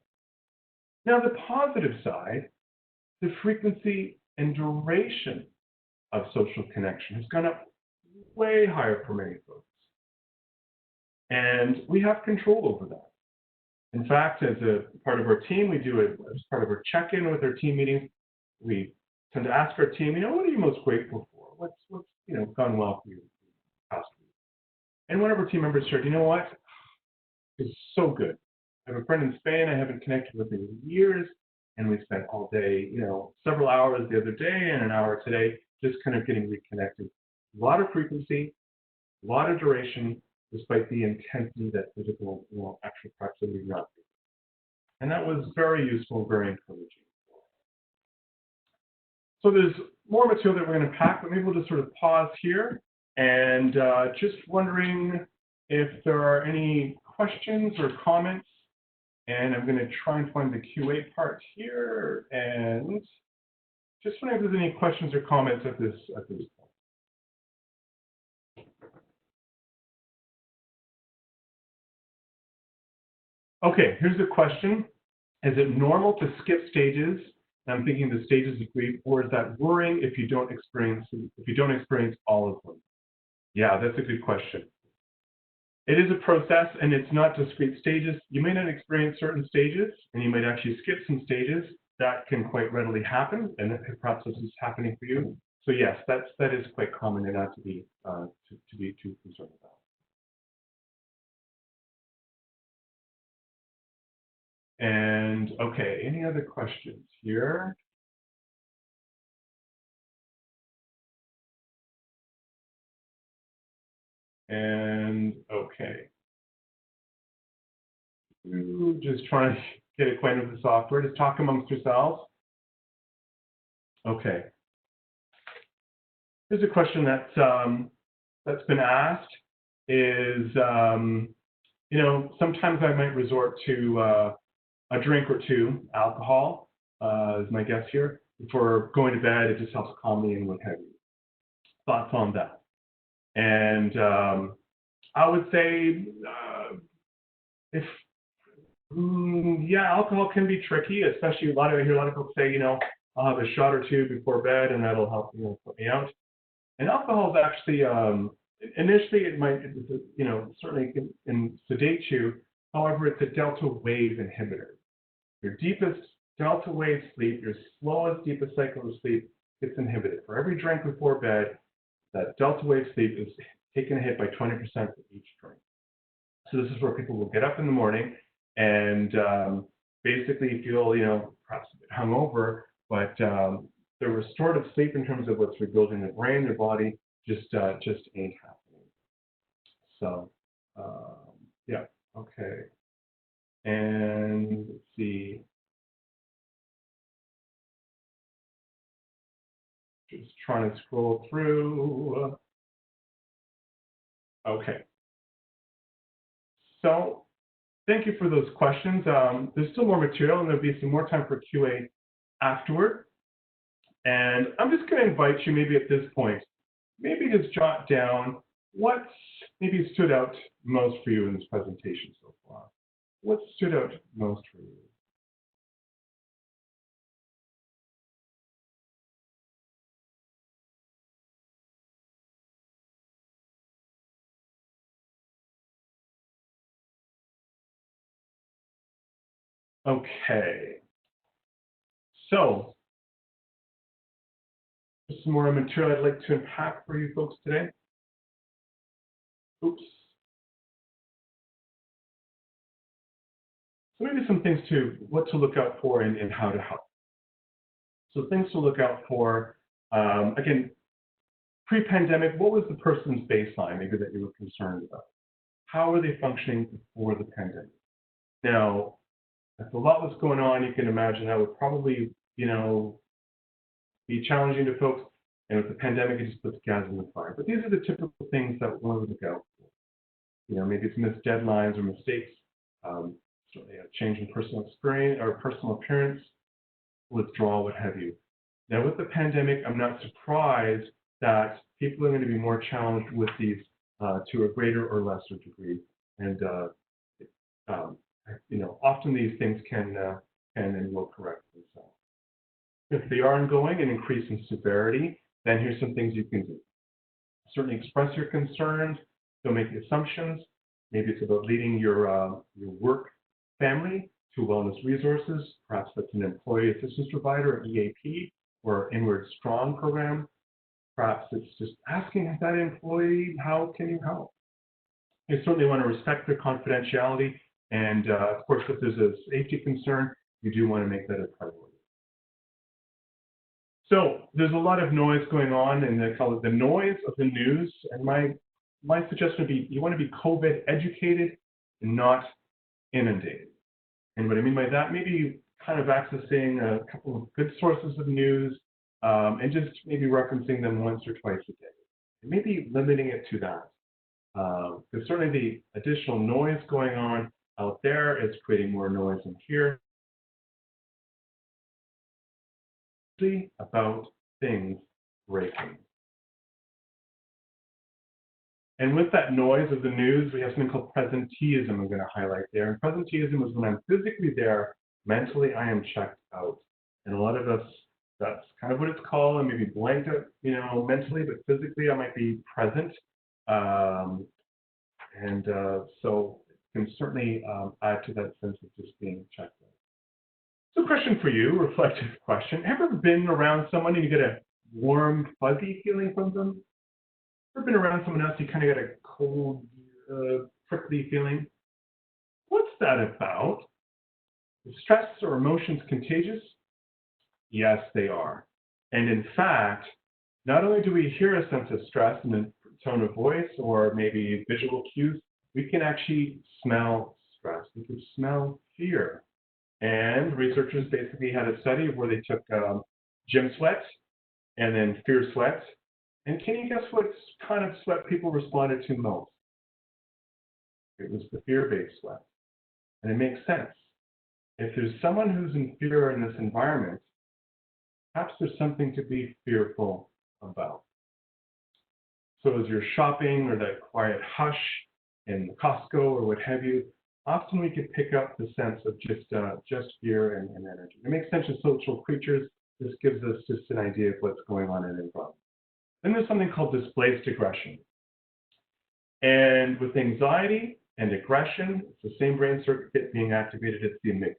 Now the positive side, the frequency and duration of social connection has gone up way higher for many folks. And we have control over that. In fact, as a part of our team, we do it as part of our check-in with our team meetings. We tend to ask our team, what are you most grateful for? What's gone well for you past week? And one of our team members shared, what? It's so good. I have a friend in Spain I haven't connected with in years, and we spent all day, several hours the other day and an hour today, just kind of getting reconnected. A lot of frequency, a lot of duration, despite the intensity that physical, actual proximity not. And that was very useful, very encouraging. So there's more material that we're going to pack, but maybe we'll just sort of pause here and just wondering if there are any questions or comments. And I'm going to try and find the QA part here, and just wondering if there's any questions or comments at this point. Okay, here's a question. Is it normal to skip stages? I'm thinking the stages of grief, or is that worrying if you don't experience all of them? Yeah, that's a good question. It is a process, and it's not discrete stages. You may not experience certain stages, and you might actually skip some stages. That can quite readily happen, and that perhaps this is happening for you. So yes, that is quite common, and not to be too concerned about. And okay, any other questions here? And okay. Just trying to get acquainted with the software. Just talk amongst yourselves. Okay. Here's a question that's been asked is, sometimes I might resort to a drink or two, alcohol, is my guess here. Before going to bed, it just helps calm me and what have you. Thoughts on that? And I would say yeah, alcohol can be tricky, especially I hear a lot of people say, I'll have a shot or two before bed and that'll help, put me out. And alcohol is actually, initially it might, certainly can sedate you. However, it's a delta wave inhibitor. Your deepest delta wave sleep, your slowest, deepest cycle of sleep gets inhibited. For every drink before bed, that delta wave sleep is taking a hit by 20% for each drink. So this is where people will get up in the morning and basically feel, perhaps a bit hungover, but the restorative sleep in terms of what's rebuilding the brain, the body, just ain't happening. So yeah, okay. And let's see. Just trying to scroll through. Okay. So thank you for those questions. There's still more material, and there'll be some more time for QA afterward. And I'm just going to invite you, maybe at this point, maybe just jot down what maybe stood out most for you in this presentation so far. What stood out most for you? Okay. So, just some more material I'd like to unpack for you folks today. Oops. So maybe some things what to look out for and how to help. So things to look out for, again, pre-pandemic, what was the person's baseline maybe that you were concerned about? How are they functioning before the pandemic? Now, if a lot was going on, you can imagine that would probably, be challenging to folks. And with the pandemic, it just puts gas in the fire. But these are the typical things that one would look out for. Maybe it's missed deadlines or mistakes, certainly a change in personal experience or personal appearance, withdrawal, what have you. Now, with the pandemic, I'm not surprised that people are going to be more challenged with these to a greater or lesser degree. And, often these things can and will correct themselves. If they are ongoing and increase in severity, then here's some things you can do. Certainly express your concerns. Don't make assumptions. Maybe it's about leading your work family to wellness resources. Perhaps that's an employee assistance provider, or EAP, or inward strong program. Perhaps it's just asking that employee, how can you help? You certainly want to respect their confidentiality. And of course, if there's a safety concern, you do want to make that a priority. So there's a lot of noise going on, and they call it the noise of the news. And my suggestion would be you want to be COVID educated and not inundated. And what I mean by that, maybe kind of accessing a couple of good sources of news and just maybe referencing them once or twice a day. And maybe limiting it to that. Because certainly the additional noise going on out there is creating more noise in here about things breaking. And with that noise of the news, we have something called presenteeism I'm going to highlight there. And presenteeism is when I'm physically there, mentally I am checked out. And a lot of us, that's kind of what it's called. I may be blanked out, mentally, but physically I might be present. So it can certainly add to that sense of just being checked out. So question for you, reflective question. Have you ever been around someone and you get a warm, fuzzy feeling from them? Ever been around someone else, you kind of get a cold, prickly feeling? What's that about? Is stress or emotions contagious? Yes, they are. And in fact, not only do we hear a sense of stress in the tone of voice or maybe visual cues, we can actually smell stress. We can smell fear. And researchers basically had a study where they took gym sweat and then fear sweat. And can you guess what kind of sweat people responded to most? It was the fear-based sweat. And it makes sense. If there's someone who's in fear in this environment, perhaps there's something to be fearful about. So as you're shopping or that quiet hush in Costco or what have you, often we can pick up the sense of just fear and energy. It makes sense as social creatures. This gives us just an idea of what's going on in an environment. Then there's something called displaced aggression. And with anxiety and aggression, it's the same brain circuit being activated, it's the amygdala.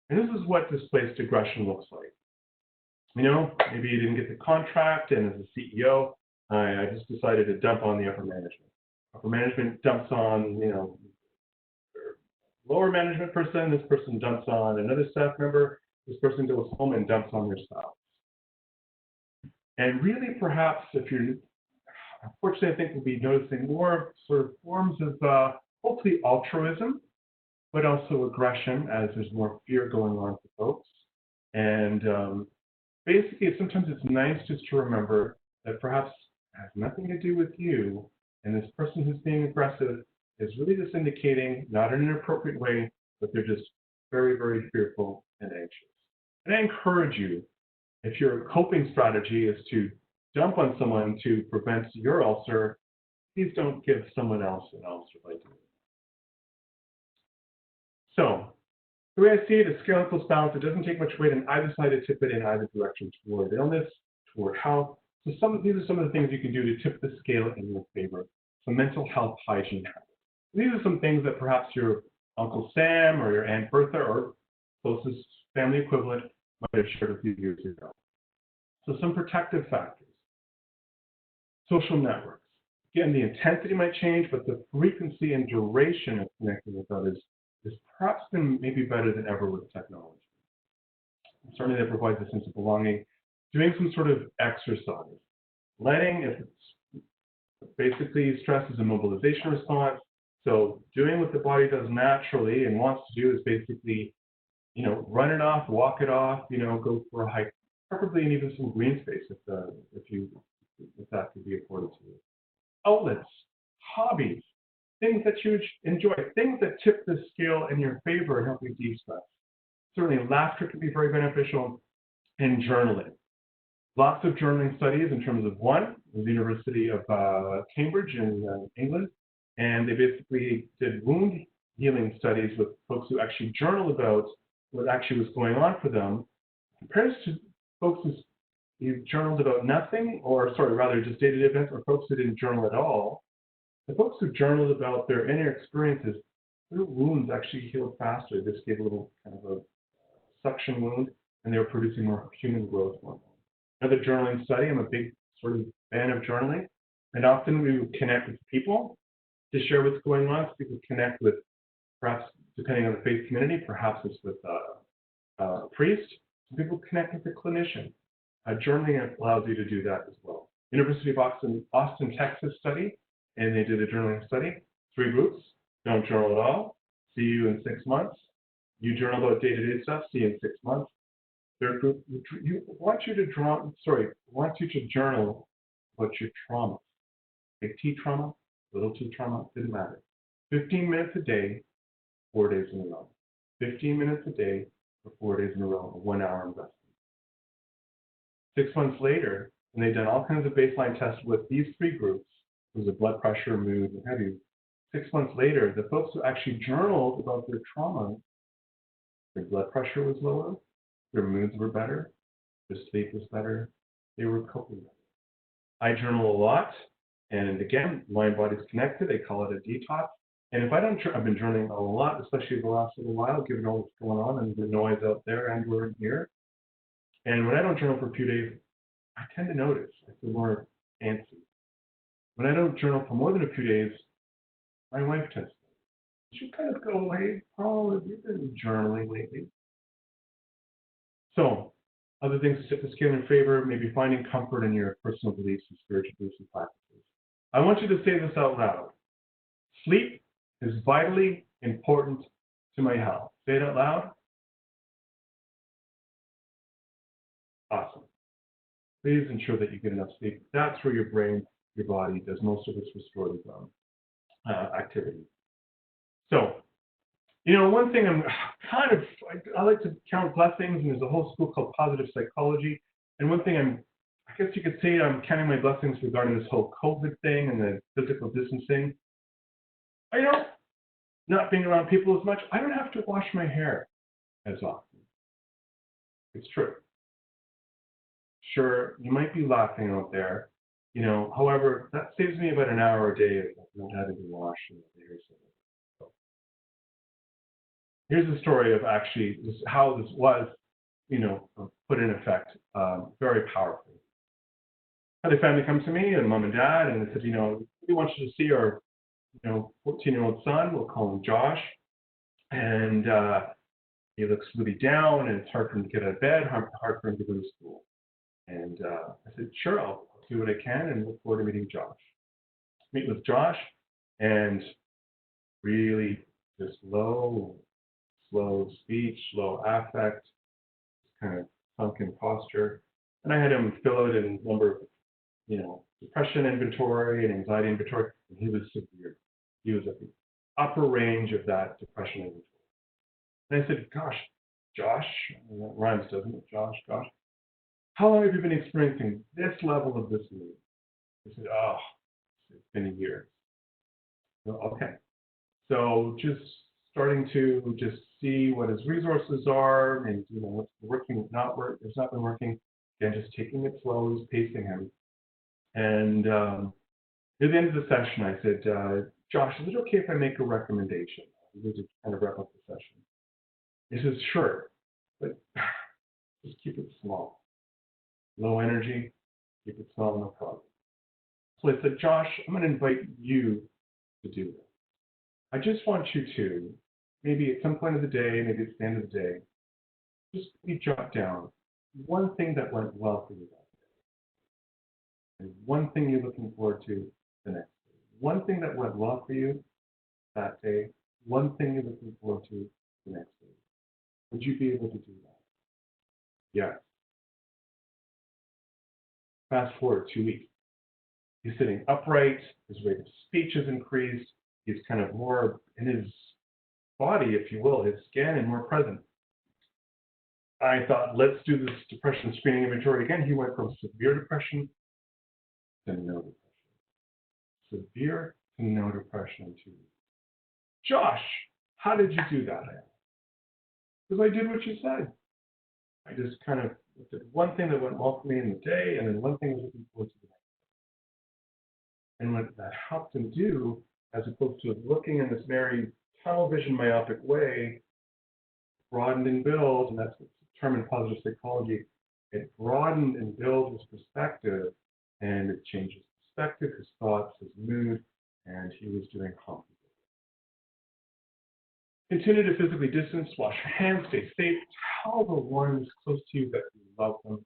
And this is what displaced aggression looks like. Maybe you didn't get the contract, and as a CEO, I just decided to dump on the upper management. Upper management dumps on, lower management person, this person dumps on another staff member, this person goes home and dumps on their spouse. And really, perhaps, if you're, unfortunately, I think we'll be noticing more sort of forms of hopefully altruism, but also aggression as there's more fear going on for folks. And basically, sometimes it's nice just to remember that perhaps it has nothing to do with you, and this person who's being aggressive is really just indicating, not in an appropriate way, but they're just very, very fearful and anxious. And I encourage you, if your coping strategy is to dump on someone to prevent your ulcer, please don't give someone else an ulcer by doing it. So, the way I see it is scale equals balance. It doesn't take much weight on either side to tip it in either direction toward illness, toward health. So these are some of the things you can do to tip the scale in your favor. Some mental health hygiene habits. These are some things that perhaps your Uncle Sam or your Aunt Bertha or closest family equivalent might have shared a few years ago. So some protective factors. Social networks. Again, the intensity might change, but the frequency and duration of connecting with others is perhaps been maybe better than ever with technology. Certainly that provides a sense of belonging. Doing some sort of exercise. If it's basically stress is a mobilization response. So doing what the body does naturally and wants to do is basically, run it off, walk it off, go for a hike, preferably in even some green space if that could be afforded to you. Outlets, hobbies, things that you enjoy, things that tip the scale in your favor and help you de-stress. Certainly laughter can be very beneficial, and journaling. Lots of journaling studies in terms of one, the University of Cambridge in England, and they basically did wound healing studies with folks who actually journaled about what actually was going on for them, compared to folks who journaled about nothing, rather just day-to-day events, or folks who didn't journal at all. The folks who journaled about their inner experiences, their wounds actually healed faster. They just gave a little kind of a suction wound, and they were producing more human growth hormone. Another journaling study, I'm a big sort of fan of journaling, and often we would connect with people to share what's going on. So people connect with, perhaps depending on the faith community, perhaps it's with a priest. Some people connect with a clinician. Journaling allows you to do that as well. University of Austin, Texas study, and they did a journaling study. 3 groups. Don't journal at all. See you in 6 months. You journal about day-to-day stuff. See you in 6 months. Third group, want you to journal about your trauma. Big T trauma, little t trauma, didn't matter. 15 minutes a day, 4 days in a row. 15 minutes a day for 4 days in a row, a 1 hour investment. 6 months later, and they've done all kinds of baseline tests with these 3 groups, it was a blood pressure, mood, what have you. 6 months later, the folks who actually journaled about their trauma, their blood pressure was lower, their moods were better, their sleep was better, they were coping better. I journal a lot, and again, mind body's connected. They call it a detox. And if I don't, I've been journaling a lot, especially the last little while, given all what's going on and the noise out there and we're in here. And when I don't journal for a few days, I tend to notice I feel more antsy. When I don't journal for more than a few days, my wife tends to. She kind of go away. Oh, have you been journaling lately? So, other things to tip the scale in favor, maybe finding comfort in your personal beliefs and spiritual beliefs and practices. I want you to say this out loud. Sleep is vitally important to my health. Say it out loud. Awesome. Please ensure that you get enough sleep. That's where your brain, your body does most of its restorative activity. So, one thing I like to count blessings, and there's a whole school called positive psychology. And one thing I guess you could say I'm counting my blessings regarding this whole COVID thing and the physical distancing. Not being around people as much, I don't have to wash my hair as often. It's true. Sure, you might be laughing out there, however, that saves me about an hour a day of not having to wash the hair. So here's the story of actually how this was, put in effect very powerfully. I had a family come to me, and mom and dad, and they said, we want you to see our 14-year-old son. We'll call him Josh, and he looks really down, and it's hard for him to get out of bed, hard for him to go to school. And I said, sure, I'll do what I can, and look forward to meeting Josh. Meet with Josh, and really just slow speech, low affect, kind of sunken posture. And I had him fill out a number of, depression inventory and anxiety inventory, and he was severe. He was at the upper range of that depression inventory. And I said, gosh, Josh, that rhymes, doesn't it? Josh, how long have you been experiencing this level of this mood? He said, it's been a year. Well, okay. So just starting to just see what his resources are and, what's working, what's not been working. Again, just taking it slow, just pacing him. And at the end of the session, I said, Josh, is it okay if I make a recommendation? We need to kind of wrap up the session. He says, sure, but just keep it small. Low energy, keep it small, no problem. So I said, Josh, I'm going to invite you to do this. I just want you to, maybe at some point of the day, maybe at the end of the day, just jot down one thing that went well for you that day. And one thing you're looking forward to the next day. One thing that went well for you that day. One thing you're looking forward to the next day. Would you be able to do that? Yes. Fast forward 2 weeks. He's sitting upright, his rate of speech has increased, he's kind of more in his body, if you will, his skin, and more present. I thought, let's do this depression screening inventory again. He went from severe depression to no depression. Severe to no depression in 2 weeks. Josh, how did you do that? Because I did what you said. I just kind of looked at one thing that went well for me in the day, and then one thing I was looking forward to the next day. And what that helped him do, as opposed to looking in this very tunnel vision myopic way, broadened and build, and that's the term in positive psychology, it broadened and built his perspective, and it changed his perspective, his thoughts, his mood, and he was doing comfortably. Continue to physically distance, wash your hands, stay safe, tell the ones close to you that you love them.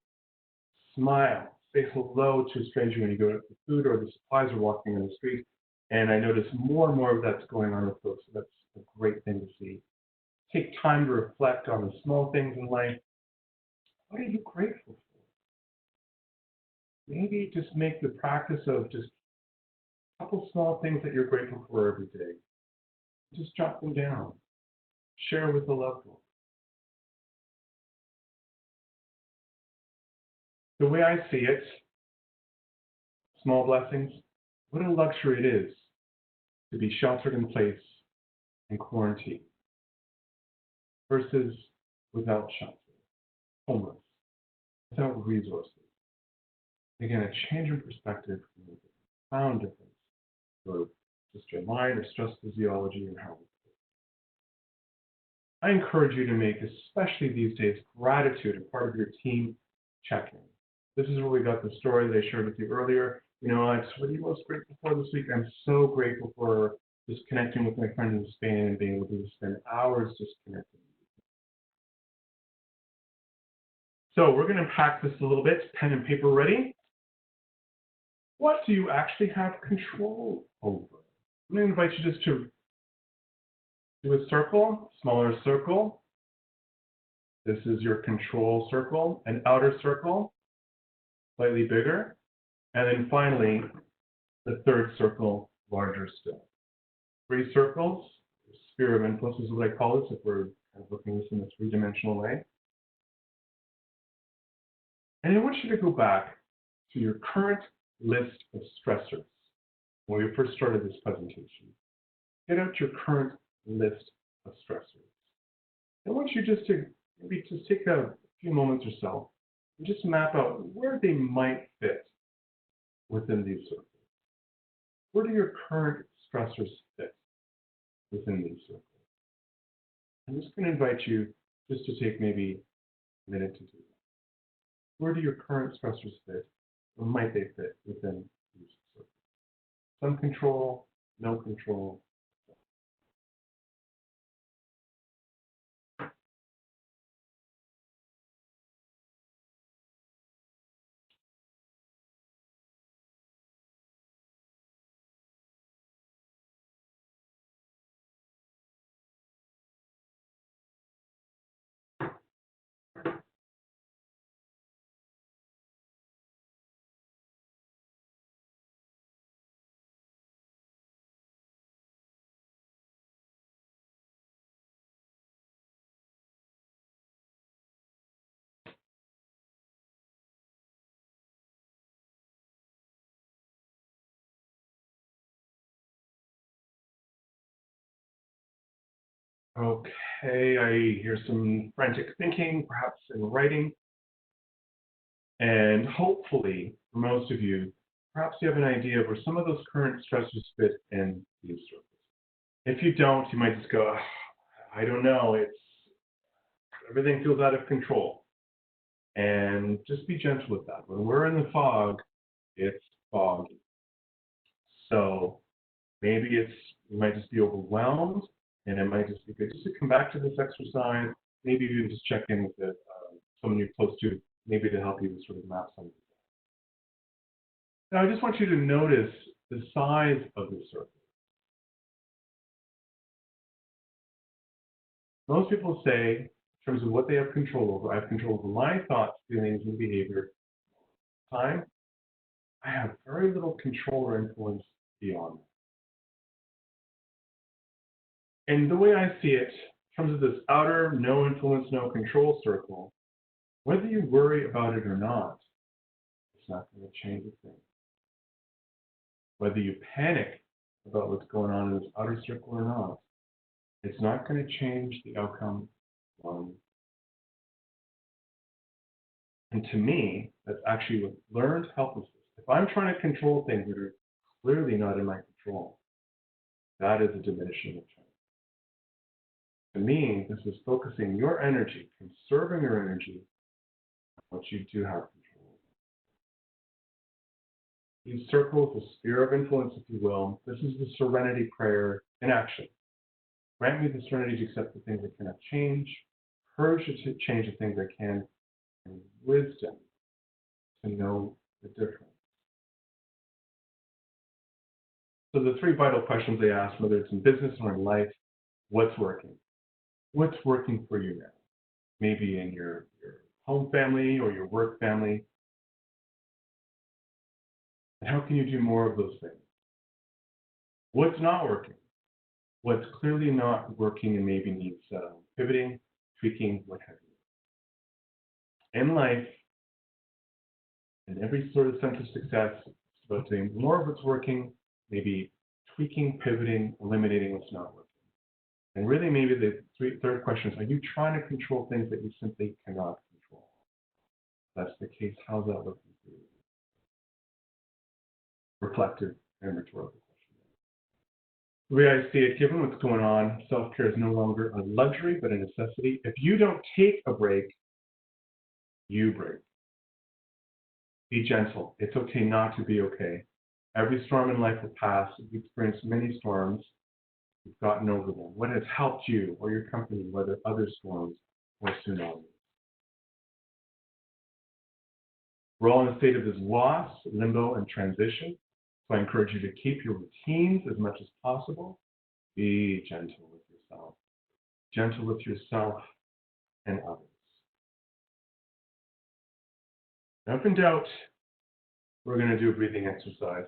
smile, say hello to a stranger when you go to the food or the supplies are walking in the street. And I notice more and more of that's going on with folks. So that's a great thing to see. Take time to reflect on the small things in life. What are you grateful for? Maybe just make the practice of just a couple small things that you're grateful for every day. Just jot them down. Share with a loved one. The way I see it, small blessings, what a luxury it is to be sheltered in place in quarantine versus without shelter, homeless, without resources. Again, a change in perspective can make a profound difference for just your mind or stress physiology and how we feel. I encourage you to make, especially these days, gratitude a part of your team check-in. This is where we got the story that I shared with you earlier. You know, what are you most grateful for this week? I'm so grateful for just connecting with my friend in Spain and being able to spend hours just connecting. So we're going to unpack this a little bit. Pen and paper ready. What do you actually have control over? I'm going to invite you just to do a circle, smaller circle. This is your control circle, an outer circle, slightly bigger. And then finally, the third circle, larger still. 3 circles, sphere of influence is what I call this if we're kind of looking at this in a 3-dimensional way. And I want you to go back to your current list of stressors. When we first started this presentation, get out your current list of stressors. I want you just to maybe just take a few moments or so and just map out where they might fit within these circles. Where do your current stressors fit within these circles? I'm just going to invite you just to take maybe a minute to do that. Where do your current stressors fit, or might they fit within these circles? Some control, no control. Okay, I hear some frantic thinking, perhaps in writing. And hopefully, for most of you, perhaps you have an idea of where some of those current stressors fit in these circles. If you don't, you might just go, I don't know, everything feels out of control. And just be gentle with that. When we're in the fog, it's foggy. So maybe you might just be overwhelmed, and it might just be good just to come back to this exercise. Maybe you can just check in with someone you're close to, maybe to help you sort of map something. Now, I just want you to notice the size of the circle. Most people say, in terms of what they have control over, I have control over my thoughts, feelings, and behavior. Time, I have very little control or influence beyond that. And the way I see it, in terms of this outer, no influence, no control circle, whether you worry about it or not, it's not going to change a thing. Whether you panic about what's going on in this outer circle or not, it's not going to change the outcome. And to me, that's actually what learned helplessness. If I'm trying to control things that are clearly not in my control, that is a diminishing of change. To me, this is focusing your energy, conserving your energy, on what you do have control over. These circles, the sphere of influence, if you will, this is the serenity prayer in action. Grant me the serenity to accept the things I cannot change, courage to change the things I can, and wisdom to know the difference. So the three vital questions they ask, whether it's in business or in life, what's working? What's working for you now? Maybe in your home family or your work family. And how can you do more of those things? What's not working? What's clearly not working and maybe needs pivoting, tweaking, what have you. In life, in every sort of sense of success, it's about doing more of what's working, maybe tweaking, pivoting, eliminating what's not working. And really maybe the third question is, are you trying to control things that you simply cannot control? If that's the case, how's that looking for you? Reflective and rhetorical question. The way I see it, given what's going on, self-care is no longer a luxury, but a necessity. If you don't take a break, you break. Be gentle. It's okay not to be okay. Every storm in life will pass. You've experienced many storms. You've gotten over them. What has helped you or your company weather other storms or tsunamis? We're all in a state of this loss, limbo, and transition. So I encourage you to keep your routines as much as possible. Be gentle with yourself. Gentle with yourself and others. Now, if in doubt, we're going to do a breathing exercise.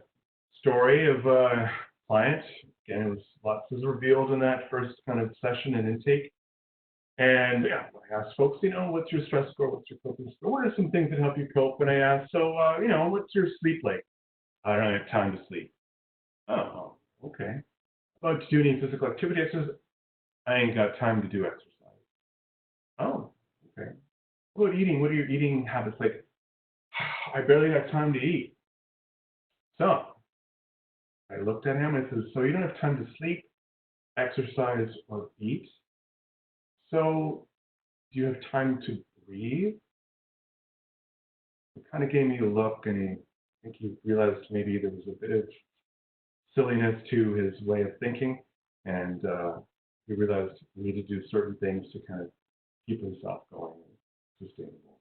Story of a client. Again, it was lots was revealed in that first kind of session and intake. And yeah, I asked folks, what's your stress score? What's your coping score? What are some things that help you cope? And I asked, so, what's your sleep like? I don't have time to sleep. Oh, okay. About do any physical activity exercise? I ain't got time to do exercise. Oh, okay. What about eating? What are your eating habits like? I barely have time to eat. So I looked at him and I said, so you don't have time to sleep, exercise, or eat? So do you have time to breathe? He kind of gave me a look, and I think he realized maybe there was a bit of silliness to his way of thinking, and he realized he needed to do certain things to kind of keep himself going and sustainable.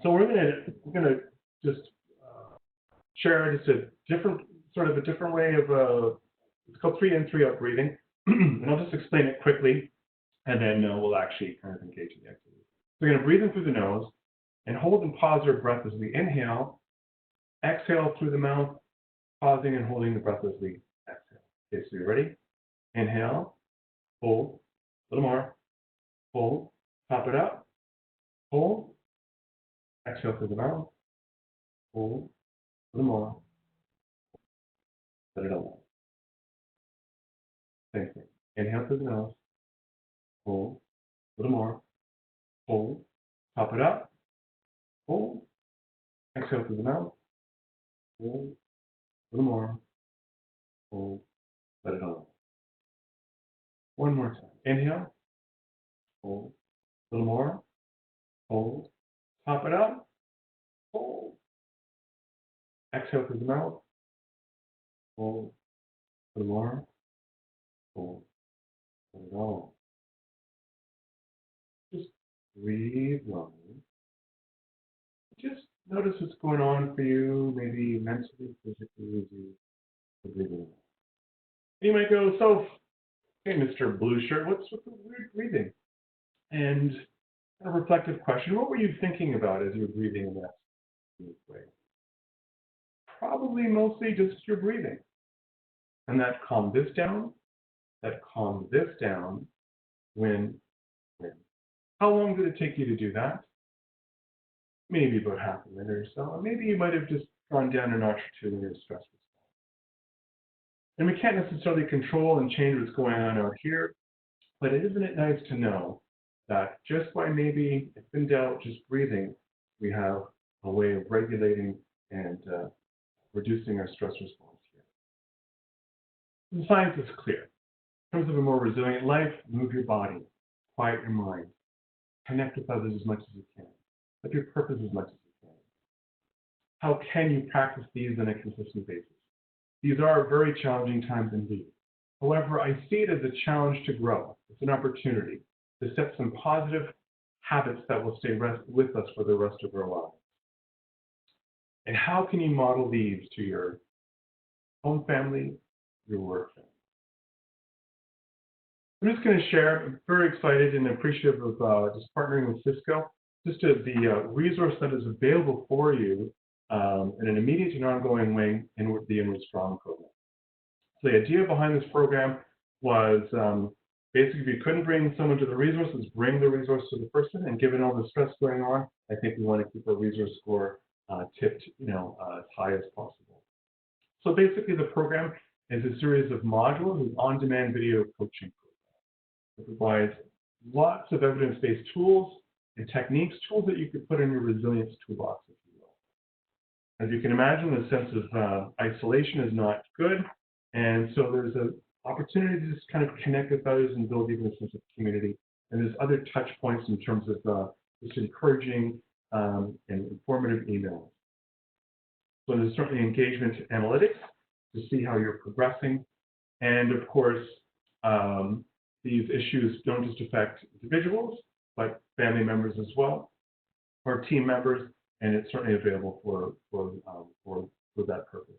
So we're gonna just share just a different way of it's called 3 in, 3 out breathing, and I'll just explain it quickly, and then we'll actually kind of engage in the activity. So we're going to breathe in through the nose and hold and pause our breath as we inhale, exhale through the mouth, pausing and holding the breath as we exhale. Okay, so you ready? Inhale, hold, a little more, hold, top it up, hold, exhale through the mouth, hold, a little more, let it out. Same thing. Inhale through the nose, hold, a little more, hold, top it up, hold, exhale through the mouth, hold, a little more, hold, let it out. One more time. Inhale, hold, a little more, hold, top it up, hold, exhale through the mouth, hold, a little more, hold, let it out. Just breathe normally. Just notice what's going on for you, maybe mentally, physically, as you are breathing. You might go, so, hey, Mr. Blue Shirt, what's with the weird breathing? And a reflective question, what were you thinking about as you were breathing in that way? Probably mostly just your breathing. And that calmed this down, when. How long did it take you to do that? Maybe about half a minute or so. Or maybe you might have just gone down a notch or two in your stress response. And we can't necessarily control and change what's going on out here, but isn't it nice to know that just by maybe, if in doubt, just breathing, we have a way of regulating and reducing our stress response here. The science is clear. In terms of a more resilient life, move your body, quiet your mind, connect with others as much as you can, live your purpose as much as you can. How can you practice these on a consistent basis? These are very challenging times indeed. However, I see it as a challenge to grow. It's an opportunity to set some positive habits that will stay with us for the rest of our lives. And how can you model these to your home family, your work family? I'm just going to share, I'm very excited and appreciative of just partnering with Cisco, just the resource that is available for you in an immediate and ongoing way in the Inward Strong program. So the idea behind this program was basically if you couldn't bring someone to the resources, bring the resource to the person. And given all the stress going on, I think we want to keep our resource score tipped, as high as possible. So basically, the program is a series of modules with on-demand video coaching program. It provides lots of evidence-based tools and techniques, tools that you could put in your resilience toolbox, if you will. As you can imagine, the sense of isolation is not good, and so there's an opportunity to just kind of connect with others and build even a sense of community. And there's other touch points in terms of just encouraging and informative emails. So there's certainly engagement analytics to see how you're progressing. And of course, these issues don't just affect individuals, but family members as well, or team members, and it's certainly available for that purpose.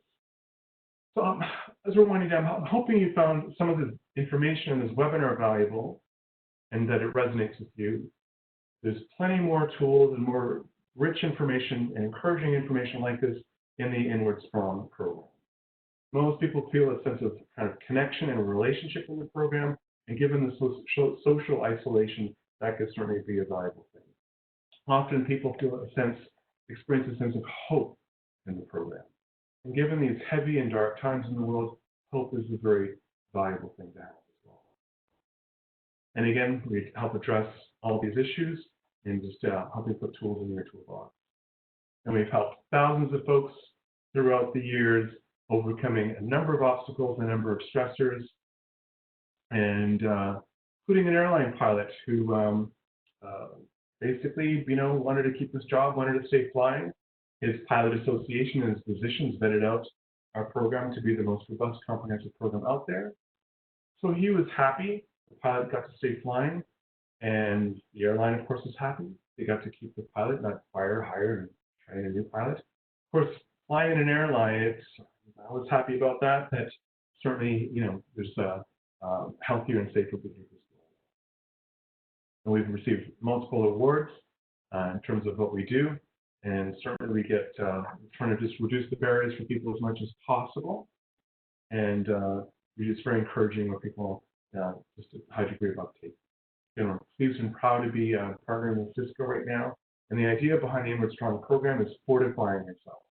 So as we're winding down, I'm hoping you found some of the information in this webinar valuable and that it resonates with you. There's plenty more tools and more rich information and encouraging information like this in the Inward Strong program. Most people feel a sense of kind of connection and relationship in the program, and given the social isolation, that could certainly be a valuable thing. Often people experience a sense of hope in the program. And given these heavy and dark times in the world, hope is a very valuable thing to have as well. And again, we help address all these issues and just helping put tools in your toolbox. And we've helped thousands of folks throughout the years overcoming a number of obstacles, a number of stressors, and including an airline pilot who basically, wanted to keep his job, wanted to stay flying. His pilot association and his physicians vetted out our program to be the most robust, comprehensive program out there. So he was happy. The pilot got to stay flying, and the airline, of course, was happy. They got to keep the pilot, not fire, hire, and train a new pilot. Of course, flying in an airline, I was happy about that. That certainly, there's a healthier and safer behaviors. And we've received multiple awards in terms of what we do. And certainly we get trying to just reduce the barriers for people as much as possible. And it's very encouraging where people just a high degree of uptake. I'm pleased and proud to be partnering with Cisco right now. And the idea behind the Inward Strong program is fortifying yourself,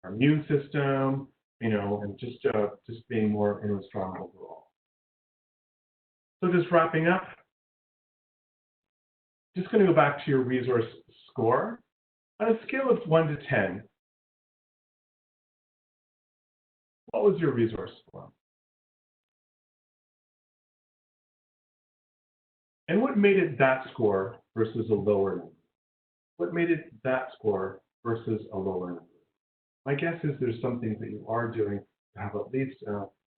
our immune system, and just being more inward strong overall. So just wrapping up, just going to go back to your resource score. On a scale of 1 to 10, what was your resource score? And what made it that score versus a lower number? What made it that score versus a lower number? My guess is there's some things that you are doing to have at least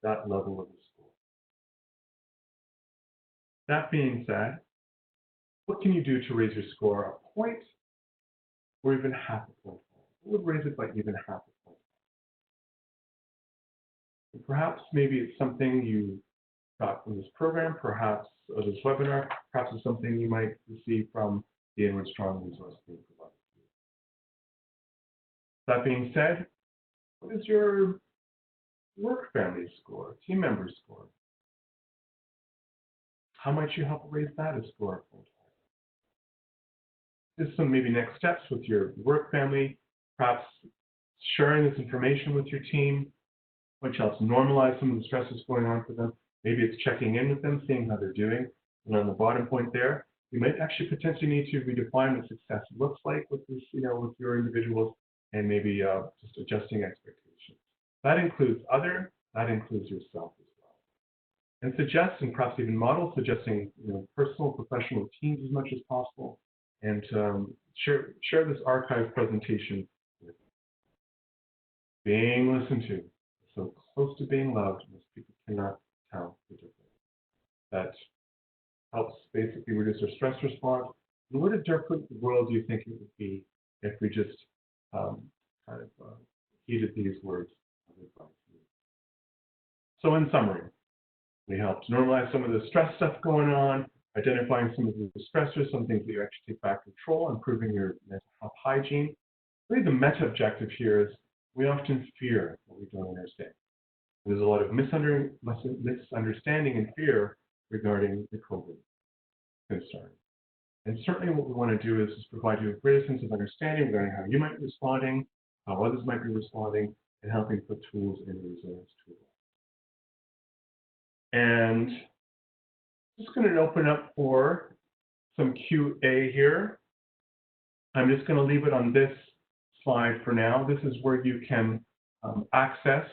that level of the score. That being said, what can you do to raise your score a point or even half a point? What would raise it by even half a point? And perhaps maybe it's something you got from this program, perhaps or this webinar, perhaps it's something you might receive from the Inward Strong resource being provided to you. That being said, what is your work family score, team member score? How might you help raise that a score? Just some maybe next steps with your work family, perhaps sharing this information with your team, which helps normalize some of the stresses going on for them. Maybe it's checking in with them, seeing how they're doing. And on the bottom point there, you might actually potentially need to redefine what success looks like with this, with your individuals, and maybe just adjusting expectations. That includes that includes yourself as well. And suggest and perhaps even model suggesting personal, professional routines as much as possible, and share this archive presentation with being listened to. So close to being loved, most people cannot tell the difference. That helps basically reduce our stress response. And what a different world do you think it would be if we just kind of heeded these words of advice. So in summary, we helped normalize some of the stress stuff going on, identifying some of the stressors, some things that you actually take back control, improving your mental health hygiene. Really the meta objective here is we often fear what we don't understand. There's a lot of misunderstanding and fear regarding the COVID concern. And certainly what we want to do is provide you a greater sense of understanding regarding how you might be responding, how others might be responding, and helping put tools in the resilience tool. And I'm just going to open up for some QA here. I'm just going to leave it on this slide for now. This is where you can access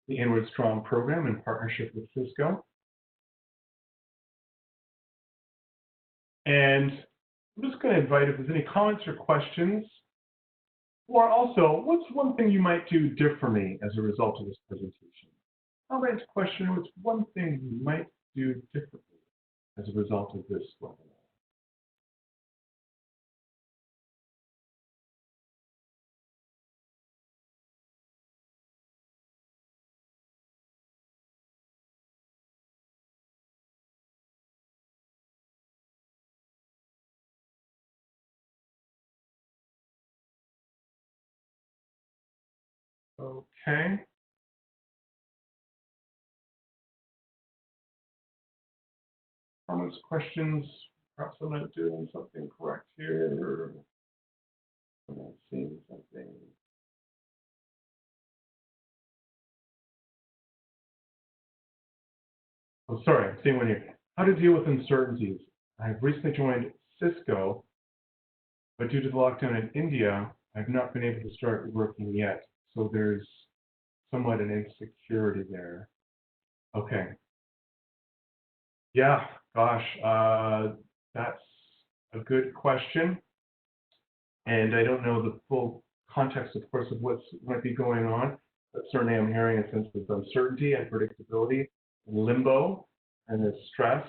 the Inward Strong program in partnership with Cisco. And I'm just going to invite if there's any comments or questions, or also, what's one thing you might do differently as a result of this presentation? Comment, question, what's one thing you might do differently as a result of this webinar? Okay. Comments, questions, perhaps I'm not doing something correct here. I'm not seeing something. Oh, sorry, I'm seeing one here. How to deal with uncertainties. I've recently joined Cisco, but due to the lockdown in India, I've not been able to start working yet. So there's somewhat an insecurity there. Okay. Yeah, gosh, that's a good question. And I don't know the full context, of course, of what might be going on, but certainly I'm hearing a sense of uncertainty and predictability, limbo, and the stress.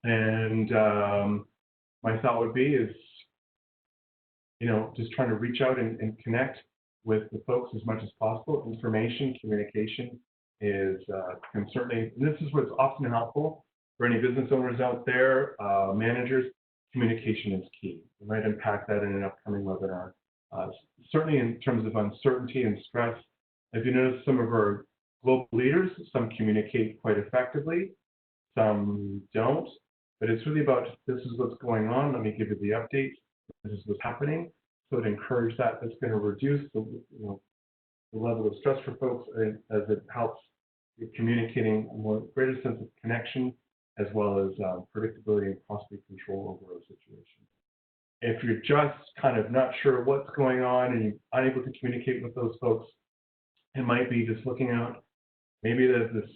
And my thought would be is, just trying to reach out and connect with the folks as much as possible. Information, communication is can certainly, and this is what's often helpful for any business owners out there, managers. Communication is key. We might unpack that in an upcoming webinar. Certainly in terms of uncertainty and stress, if you notice some of our global leaders, some communicate quite effectively, some don't, but it's really about this is what's going on, let me give you the update, this is what's happening. So to encourage that, that's going to reduce the level of stress for folks as it helps you communicating a more greater sense of connection as well as predictability and possibly control over a situation. If you're just kind of not sure what's going on and you're unable to communicate with those folks, it might be just looking out, maybe there's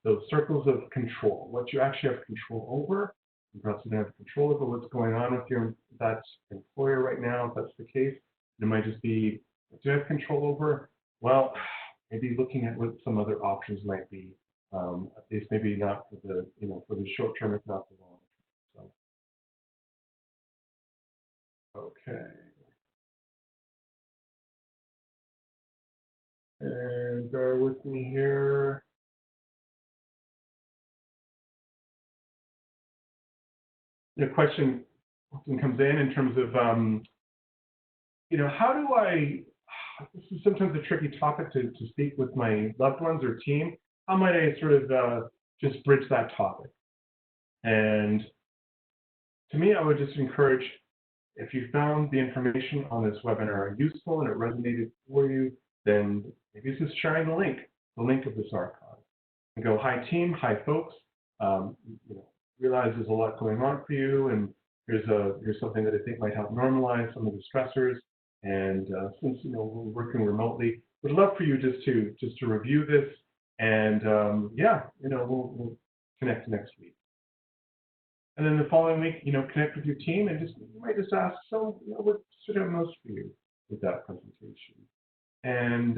those circles of control, what you actually have control over, and perhaps you don't have control over what's going on with your that employer right now, if that's the case. It might just be, do you have control over? Well, maybe looking at what some other options might be. At least maybe not for the, for the short term, if not the long term. So, okay. And bear with me here. The question often comes in terms of, how do I, this is sometimes a tricky topic to speak with my loved ones or team. How might I sort of just bridge that topic? And to me, I would just encourage, if you found the information on this webinar useful and it resonated for you, then maybe it's just sharing the link of this archive. And go, hi team, hi folks, realize there's a lot going on for you, and here's something that I think might help normalize some of the stressors. And since we're working remotely, would love for you just to review this. And we'll connect next week. And then the following week, connect with your team and you might just ask, so what stood out most for you with that presentation? And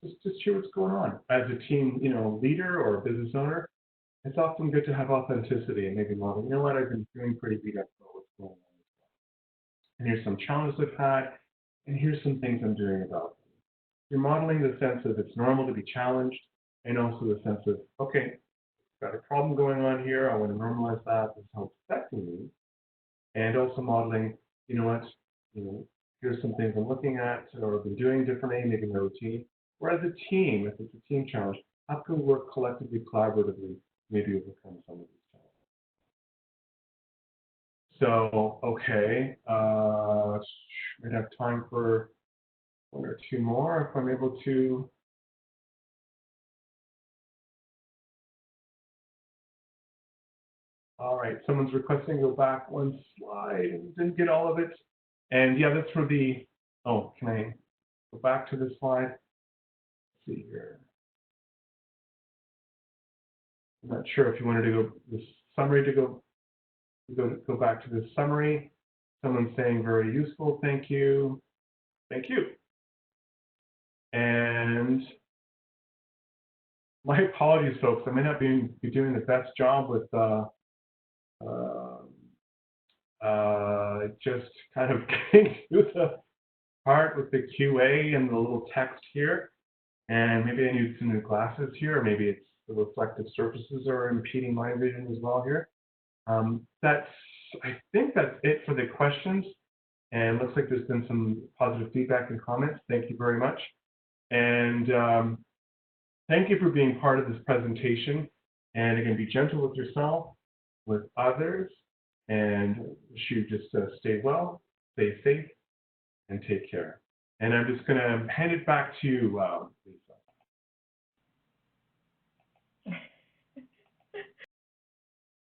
just hear what's going on. As a team, leader or a business owner, it's often good to have authenticity and maybe model, you know what, I've been feeling pretty beat up about what's going on. And here's some challenges I've had. and here's some things I'm doing about them. You're modeling the sense of it's normal to be challenged, and also the sense of, okay, got a problem going on here, I want to normalize that, this is how it's affecting me. And also modeling, you know what, here's some things I'm looking at or been doing differently, maybe my routine. Or as a team, if it's a team challenge, how can we work collectively, collaboratively, maybe overcome some of these challenges? So, okay, might have time for one or two more if I'm able to. All right, someone's requesting go back one slide and didn't get all of it. And yeah, that's for the, oh, can I go back to this slide? Let's see here. I'm not sure if you wanted to go this summary to go back to this summary. Someone's saying very useful, thank you. Thank you. And my apologies, folks. I may not be doing the best job with just kind of getting through the part with the QA and the little text here. And maybe I need some new glasses here, or maybe it's the reflective surfaces are impeding my vision as well here. I think that's it for the questions. And looks like there's been some positive feedback and comments. Thank you very much. And thank you for being part of this presentation. And again, be gentle with yourself, with others, and you just stay well, stay safe, and take care. And I'm just going to hand it back to you, Lisa.